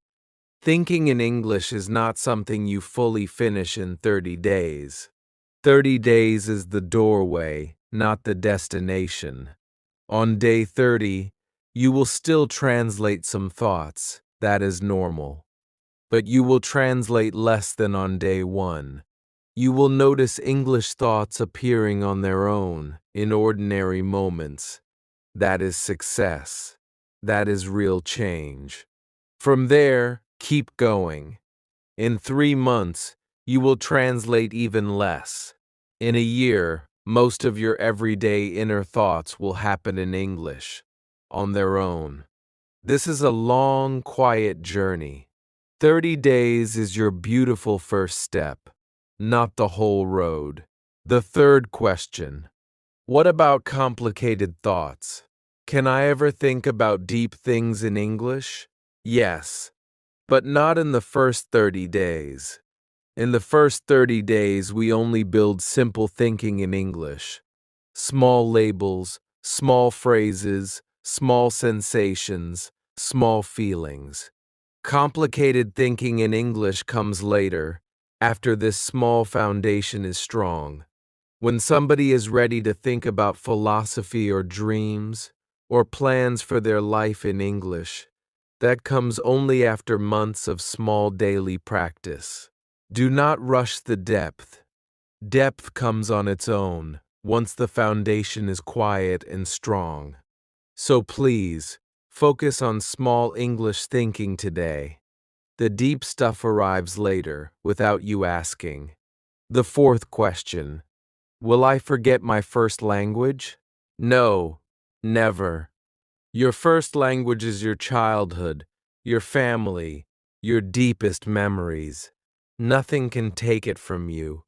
Thinking in English is not something you fully finish in 30 days. 30 days is the doorway, not the destination. On day 30, you will still translate some thoughts. That is normal. But you will translate less than on day 1. You will notice English thoughts appearing on their own in ordinary moments. That is success. That is real change. From there, keep going. In 3 months, you will translate even less. In a year, most of your everyday inner thoughts will happen in English, on their own. This is a long, quiet journey. 30 days is your beautiful first step, not the whole road. The third question: what about complicated thoughts? Can I ever think about deep things in English? Yes, but not in the first 30 days. In the first 30 days, we only build simple thinking in English. Small labels, small phrases, small sensations, small feelings. Complicated thinking in English comes later, after this small foundation is strong. When somebody is ready to think about philosophy or dreams, or plans for their life in English, that comes only after months of small daily practice. Do not rush the depth. Depth comes on its own, once the foundation is quiet and strong. So please, focus on small English thinking today. The deep stuff arrives later, without you asking. The fourth question: will I forget my first language? No, never. Your first language is your childhood, your family, your deepest memories. Nothing can take it from you.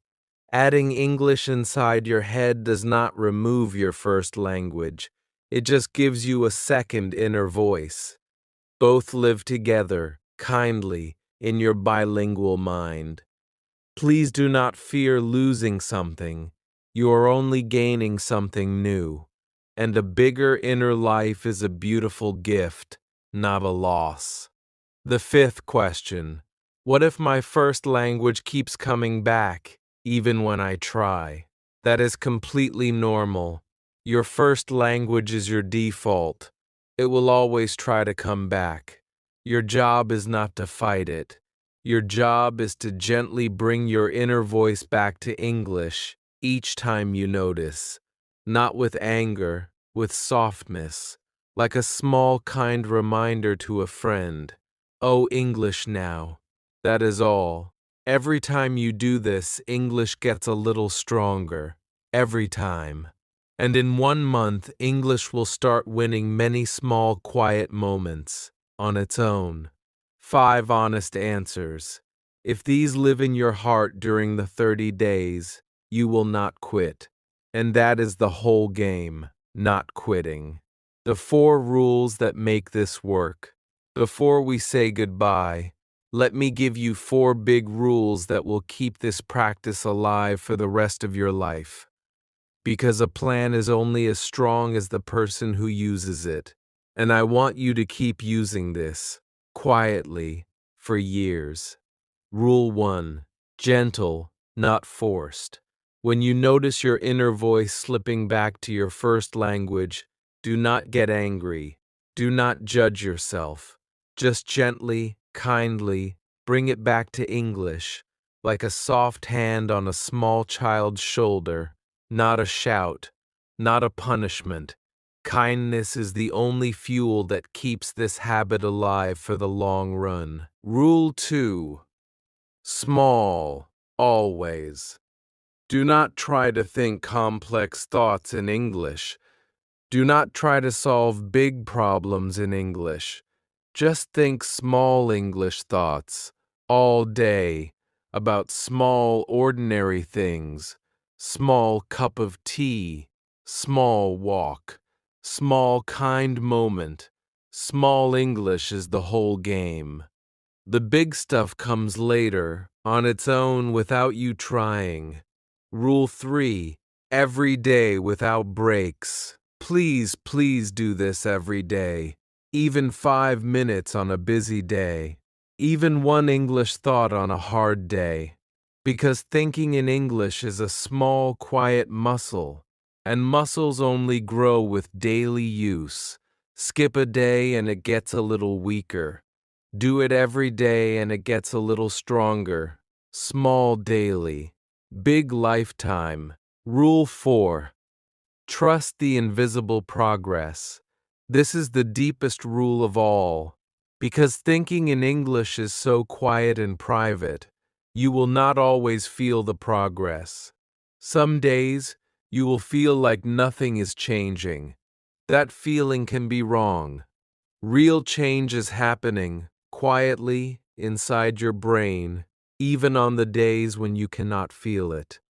Adding English inside your head does not remove your first language. It just gives you a second inner voice. Both live together, kindly, in your bilingual mind. Please do not fear losing something. You are only gaining something new. And a bigger inner life is a beautiful gift, not a loss. The fifth question: what if my first language keeps coming back, even when I try? That is completely normal. Your first language is your default. It will always try to come back. Your job is not to fight it. Your job is to gently bring your inner voice back to English each time you notice. Not with anger, with softness, like a small kind reminder to a friend. Oh, English now. That is all. Every time you do this, English gets a little stronger. Every time. And in 1 month, English will start winning many small, quiet moments on its own. 5 honest answers. If these live in your heart during the 30 days, you will not quit. And that is the whole game, not quitting. The 4 rules that make this work. Before we say goodbye, let me give you 4 big rules that will keep this practice alive for the rest of your life. Because a plan is only as strong as the person who uses it. And I want you to keep using this, quietly, for years. Rule 1. Gentle, not forced. When you notice your inner voice slipping back to your first language, do not get angry. Do not judge yourself. Just gently, kindly, bring it back to English, like a soft hand on a small child's shoulder, not a shout, not a punishment. Kindness is the only fuel that keeps this habit alive for the long run. Rule 2. Small, always. Do not try to think complex thoughts in English. Do not try to solve big problems in English. Just think small English thoughts, all day, about small ordinary things, small cup of tea, small walk, small kind moment. Small English is the whole game. The big stuff comes later, on its own without you trying. Rule 3. Every day without breaks. Please, please do this every day. Even 5 minutes on a busy day. Even one English thought on a hard day. Because thinking in English is a small, quiet muscle, and muscles only grow with daily use. Skip a day and it gets a little weaker. Do it every day and it gets a little stronger. Small daily. Big lifetime. Rule 4. Trust the invisible progress. This is the deepest rule of all. Because thinking in English is so quiet and private, you will not always feel the progress. Some days, you will feel like nothing is changing. That feeling can be wrong. Real change is happening, quietly, inside your brain, even on the days when you cannot feel it.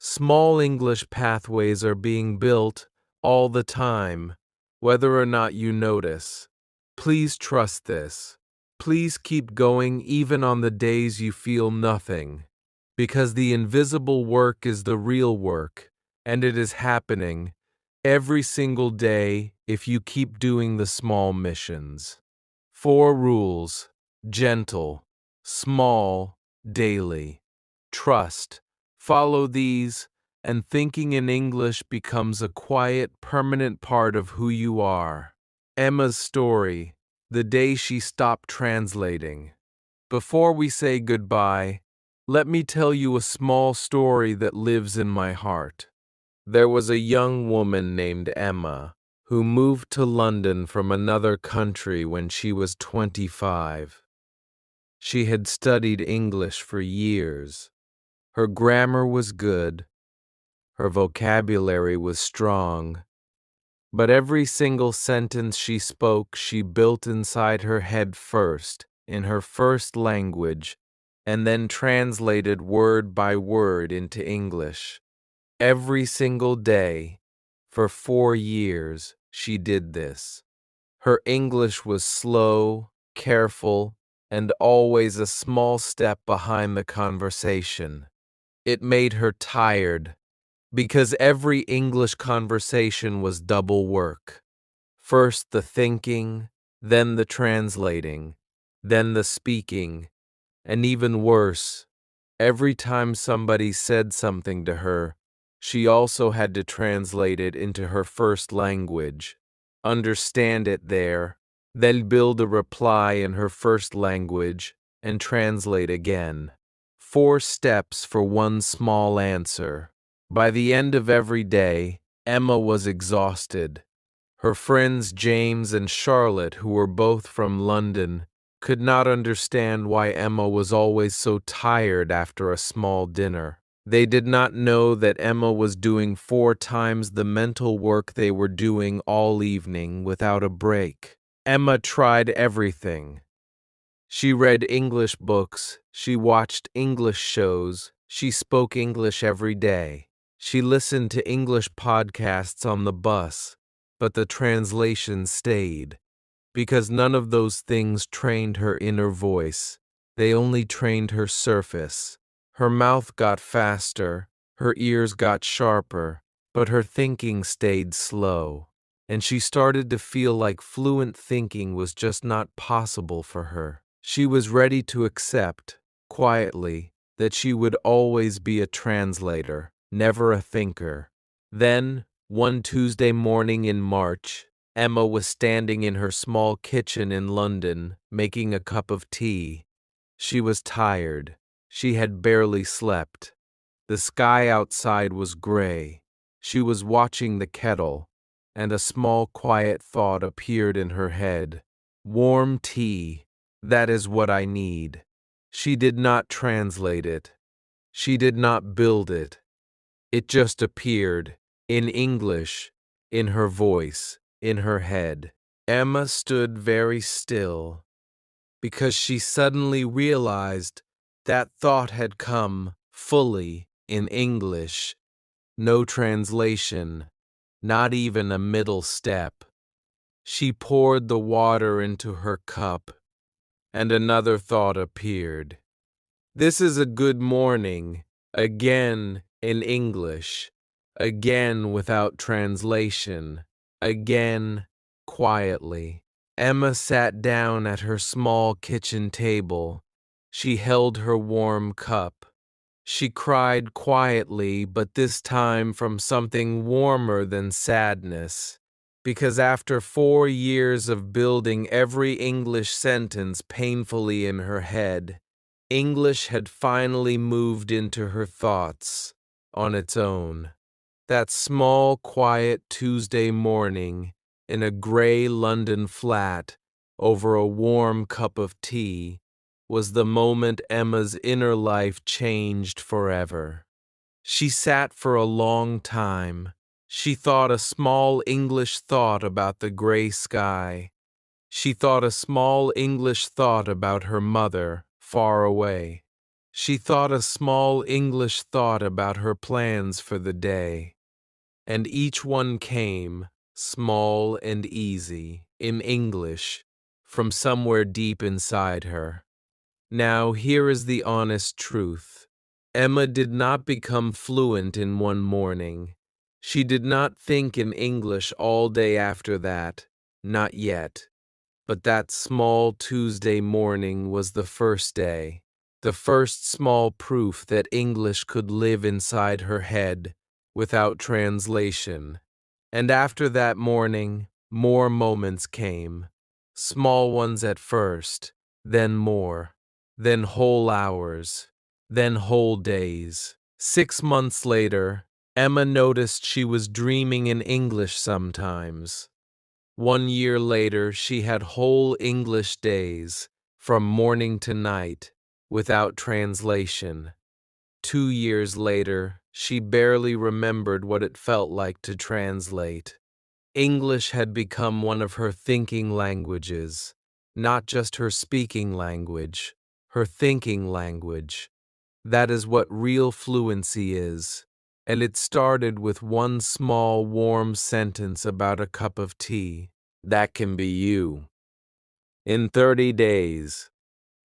Small English pathways are being built all the time, whether or not you notice. Please trust this. Please keep going even on the days you feel nothing, because the invisible work is the real work, and it is happening every single day if you keep doing the small missions. 4 rules: gentle, small, daily. Trust. Follow these, and thinking in English becomes a quiet, permanent part of who you are. Emma's story, the day she stopped translating. Before we say goodbye, let me tell you a small story that lives in my heart. There was a young woman named Emma who moved to London from another country when she was 25. She had studied English for years. Her grammar was good, her vocabulary was strong, but every single sentence she spoke she built inside her head first, in her first language, and then translated word by word into English. Every single day, for 4 years, she did this. Her English was slow, careful, and always a small step behind the conversation. It made her tired, because every English conversation was double work. First the thinking, then the translating, then the speaking, and even worse, every time somebody said something to her, she also had to translate it into her first language, understand it there, then build a reply in her first language, and translate again. 4 steps for one small answer. By the end of every day, Emma was exhausted. Her friends James and Charlotte, who were both from London, could not understand why Emma was always so tired after a small dinner. They did not know that Emma was doing 4 times the mental work they were doing all evening without a break. Emma tried everything. She read English books, she watched English shows, she spoke English every day. She listened to English podcasts on the bus, but the translation stayed. Because none of those things trained her inner voice, they only trained her surface. Her mouth got faster, her ears got sharper, but her thinking stayed slow, and she started to feel like fluent thinking was just not possible for her. She was ready to accept, quietly, that she would always be a translator, never a thinker. Then, one Tuesday morning in March, Emma was standing in her small kitchen in London, making a cup of tea. She was tired. She had barely slept. The sky outside was gray. She was watching the kettle, and a small quiet thought appeared in her head. Warm tea. That is what I need. She did not translate it. She did not build it. It just appeared, in English, in her voice, in her head. Emma stood very still, because she suddenly realized that thought had come fully in English. No translation, not even a middle step. She poured the water into her cup, and another thought appeared. This is a good morning, again in English, again without translation, again quietly. Emma sat down at her small kitchen table. She held her warm cup. She cried quietly, but this time from something warmer than sadness. Because after 4 years of building every English sentence painfully in her head, English had finally moved into her thoughts on its own. That small, quiet Tuesday morning in a gray London flat over a warm cup of tea was the moment Emma's inner life changed forever. She sat for a long time. She thought a small English thought about the gray sky. She thought a small English thought about her mother, far away. She thought a small English thought about her plans for the day. And each one came, small and easy, in English, from somewhere deep inside her. Now, here is the honest truth. Emma did not become fluent in one morning. She did not think in English all day after that, not yet. But that small Tuesday morning was the first day, the first small proof that English could live inside her head without translation. And after that morning, more moments came, small ones at first, then more, then whole hours, then whole days. 6 months later, Emma noticed she was dreaming in English sometimes. 1 year later, she had whole English days, from morning to night, without translation. 2 years later, she barely remembered what it felt like to translate. English had become one of her thinking languages, not just her speaking language, her thinking language. That is what real fluency is. And it started with one small, warm sentence about a cup of tea. That can be you. In 30 days,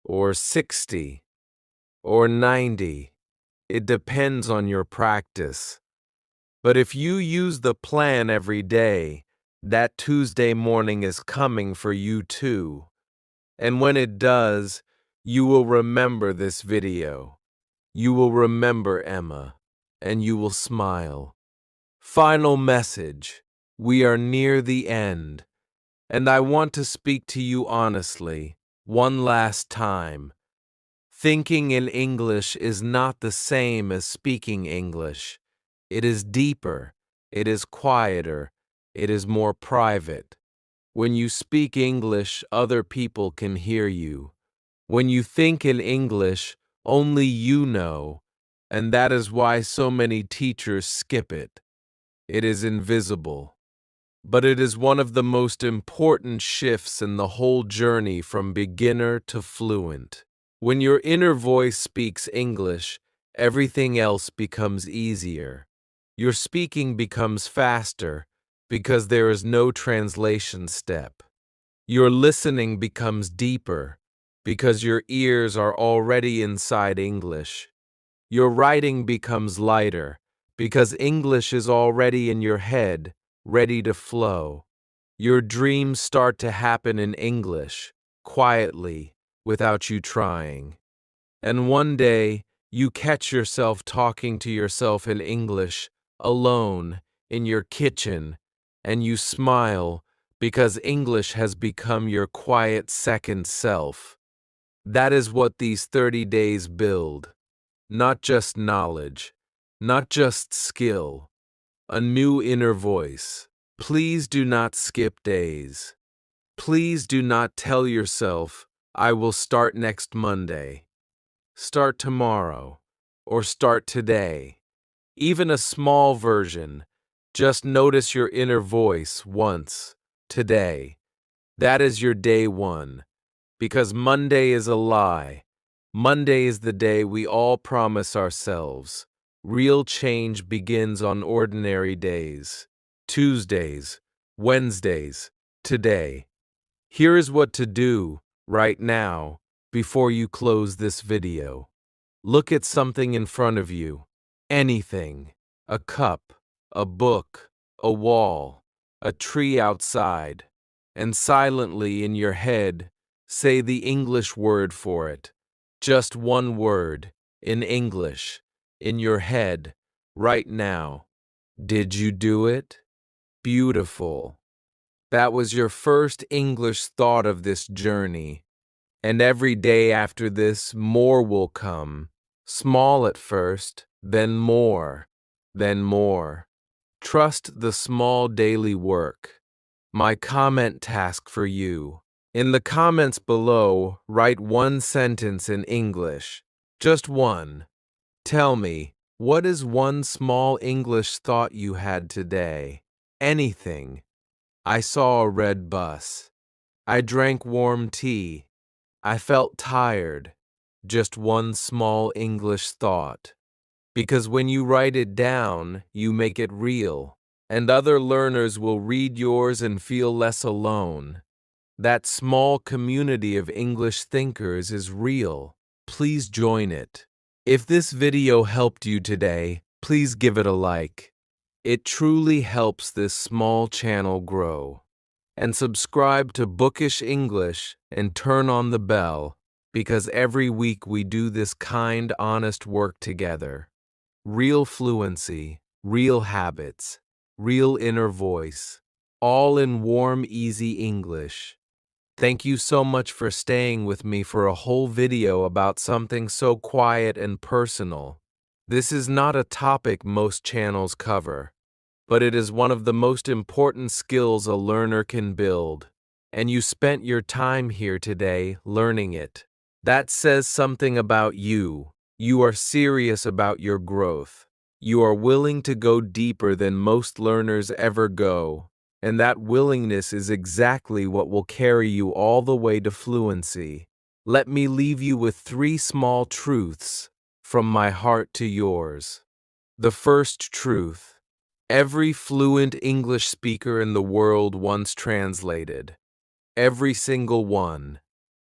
or 60, or 90, it depends on your practice. But if you use the plan every day, that Tuesday morning is coming for you too. And when it does, you will remember this video. You will remember Emma, and you will smile. Final message. We are near the end, and I want to speak to you honestly, one last time. Thinking in English is not the same as speaking English. It is deeper, it is quieter, It is more private. When you speak English, other people can hear you. When you think in English, only you know, and that is why so many teachers skip it. It is invisible. But it is one of the most important shifts in the whole journey from beginner to fluent. When your inner voice speaks English, everything else becomes easier. Your speaking becomes faster because there is no translation step. Your listening becomes deeper because your ears are already inside English. Your writing becomes lighter because English is already in your head, ready to flow. Your dreams start to happen in English, quietly, without you trying. And one day, you catch yourself talking to yourself in English, alone, in your kitchen, and you smile because English has become your quiet second self. That is what these 30 days build. Not just knowledge, not just skill, a new inner voice. Please do not skip days. Please do not tell yourself, I will start next Monday. Start tomorrow, or start today. Even a small version. Just notice your inner voice once, today. That is your day one. Because Monday is a lie. Monday is the day we all promise ourselves. Real change begins on ordinary days. Tuesdays, Wednesdays, today. Here is what to do, right now, before you close this video. Look at something in front of you. Anything. A cup, a book, a wall, a tree outside. And silently in your head, say the English word for it. Just one word, in English, in your head, right now. Did you do it? Beautiful. That was your first English thought of this journey. And every day after this, more will come. Small at first, then more, then more. Trust the small daily work. My comment task for you. In the comments below, write one sentence in English. Just one. Tell me, what is one small English thought you had today? Anything. I saw a red bus. I drank warm tea. I felt tired. Just one small English thought. Because when you write it down, you make it real, and other learners will read yours and feel less alone. That small community of English thinkers is real. Please join it. If this video helped you today, please give it a like. It truly helps this small channel grow. And subscribe to Bookish English and turn on the bell, because every week we do this kind, honest work together. Real fluency, real habits, real inner voice, all in warm, easy English. Thank you so much for staying with me for a whole video about something so quiet and personal. This is not a topic most channels cover, but it is one of the most important skills a learner can build. And you spent your time here today learning it. That says something about you. You are serious about your growth. You are willing to go deeper than most learners ever go. And that willingness is exactly what will carry you all the way to fluency. Let me leave you with 3 small truths from my heart to yours. The first truth: every fluent English speaker in the world once translated. Every single one.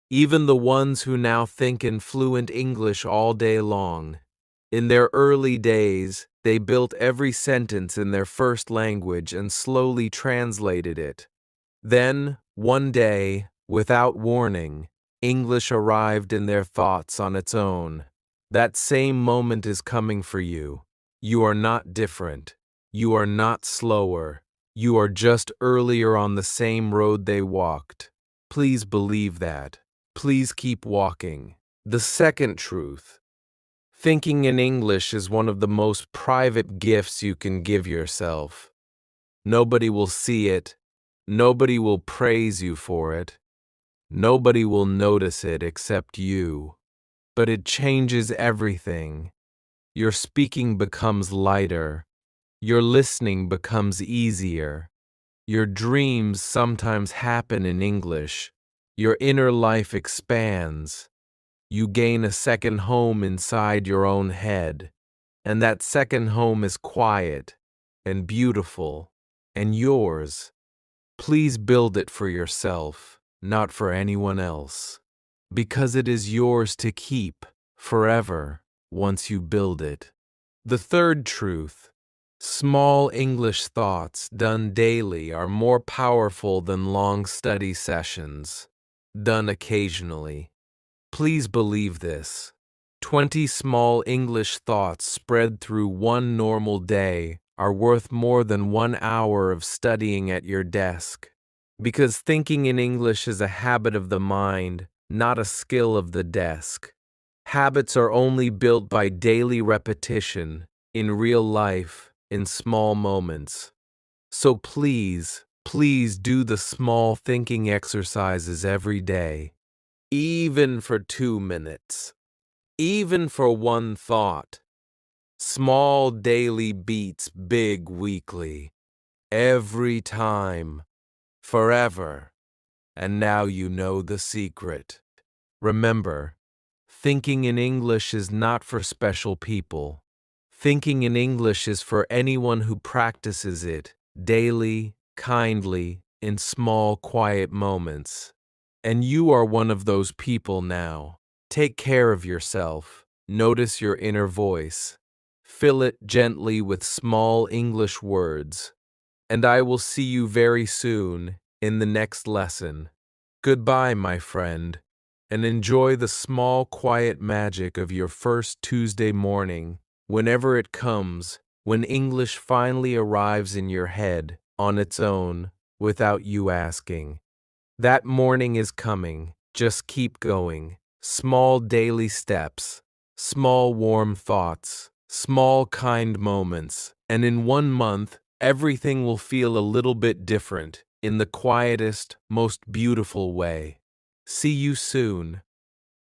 Even the ones who now think in fluent English all day long. In their early days, they built every sentence in their first language and slowly translated it. Then, one day, without warning, English arrived in their thoughts on its own. That same moment is coming for you. You are not different. You are not slower. You are just earlier on the same road they walked. Please believe that. Please keep walking. The second truth: thinking in English is one of the most private gifts you can give yourself. Nobody will see it. Nobody will praise you for it. Nobody will notice it except you. But it changes everything. Your speaking becomes lighter. Your listening becomes easier. Your dreams sometimes happen in English. Your inner life expands. You gain a second home inside your own head. And that second home is quiet and beautiful and yours. Please build it for yourself, not for anyone else. Because it is yours to keep forever once you build it. The third truth: small English thoughts done daily are more powerful than long study sessions done occasionally. Please believe this. 20 small English thoughts spread through one normal day are worth more than 1 hour of studying at your desk. Because thinking in English is a habit of the mind, not a skill of the desk. Habits are only built by daily repetition, in real life, in small moments. So please, please do the small thinking exercises every day, even for 2 minutes, even for one thought. Small daily beats big weekly, every time, forever. And now you know the secret. Remember, thinking in English is not for special people. Thinking in English is for anyone who practices it daily, kindly, in small, quiet moments. And you are one of those people now. Take care of yourself. Notice your inner voice. Fill it gently with small English words. And I will see you very soon in the next lesson. Goodbye, my friend, and enjoy the small, quiet magic of your first Tuesday morning, whenever it comes, when English finally arrives in your head on its own, without you asking. That morning is coming. Just keep going. Small daily steps, small warm thoughts, small kind moments, and in 1 month, everything will feel a little bit different in the quietest, most beautiful way. See you soon.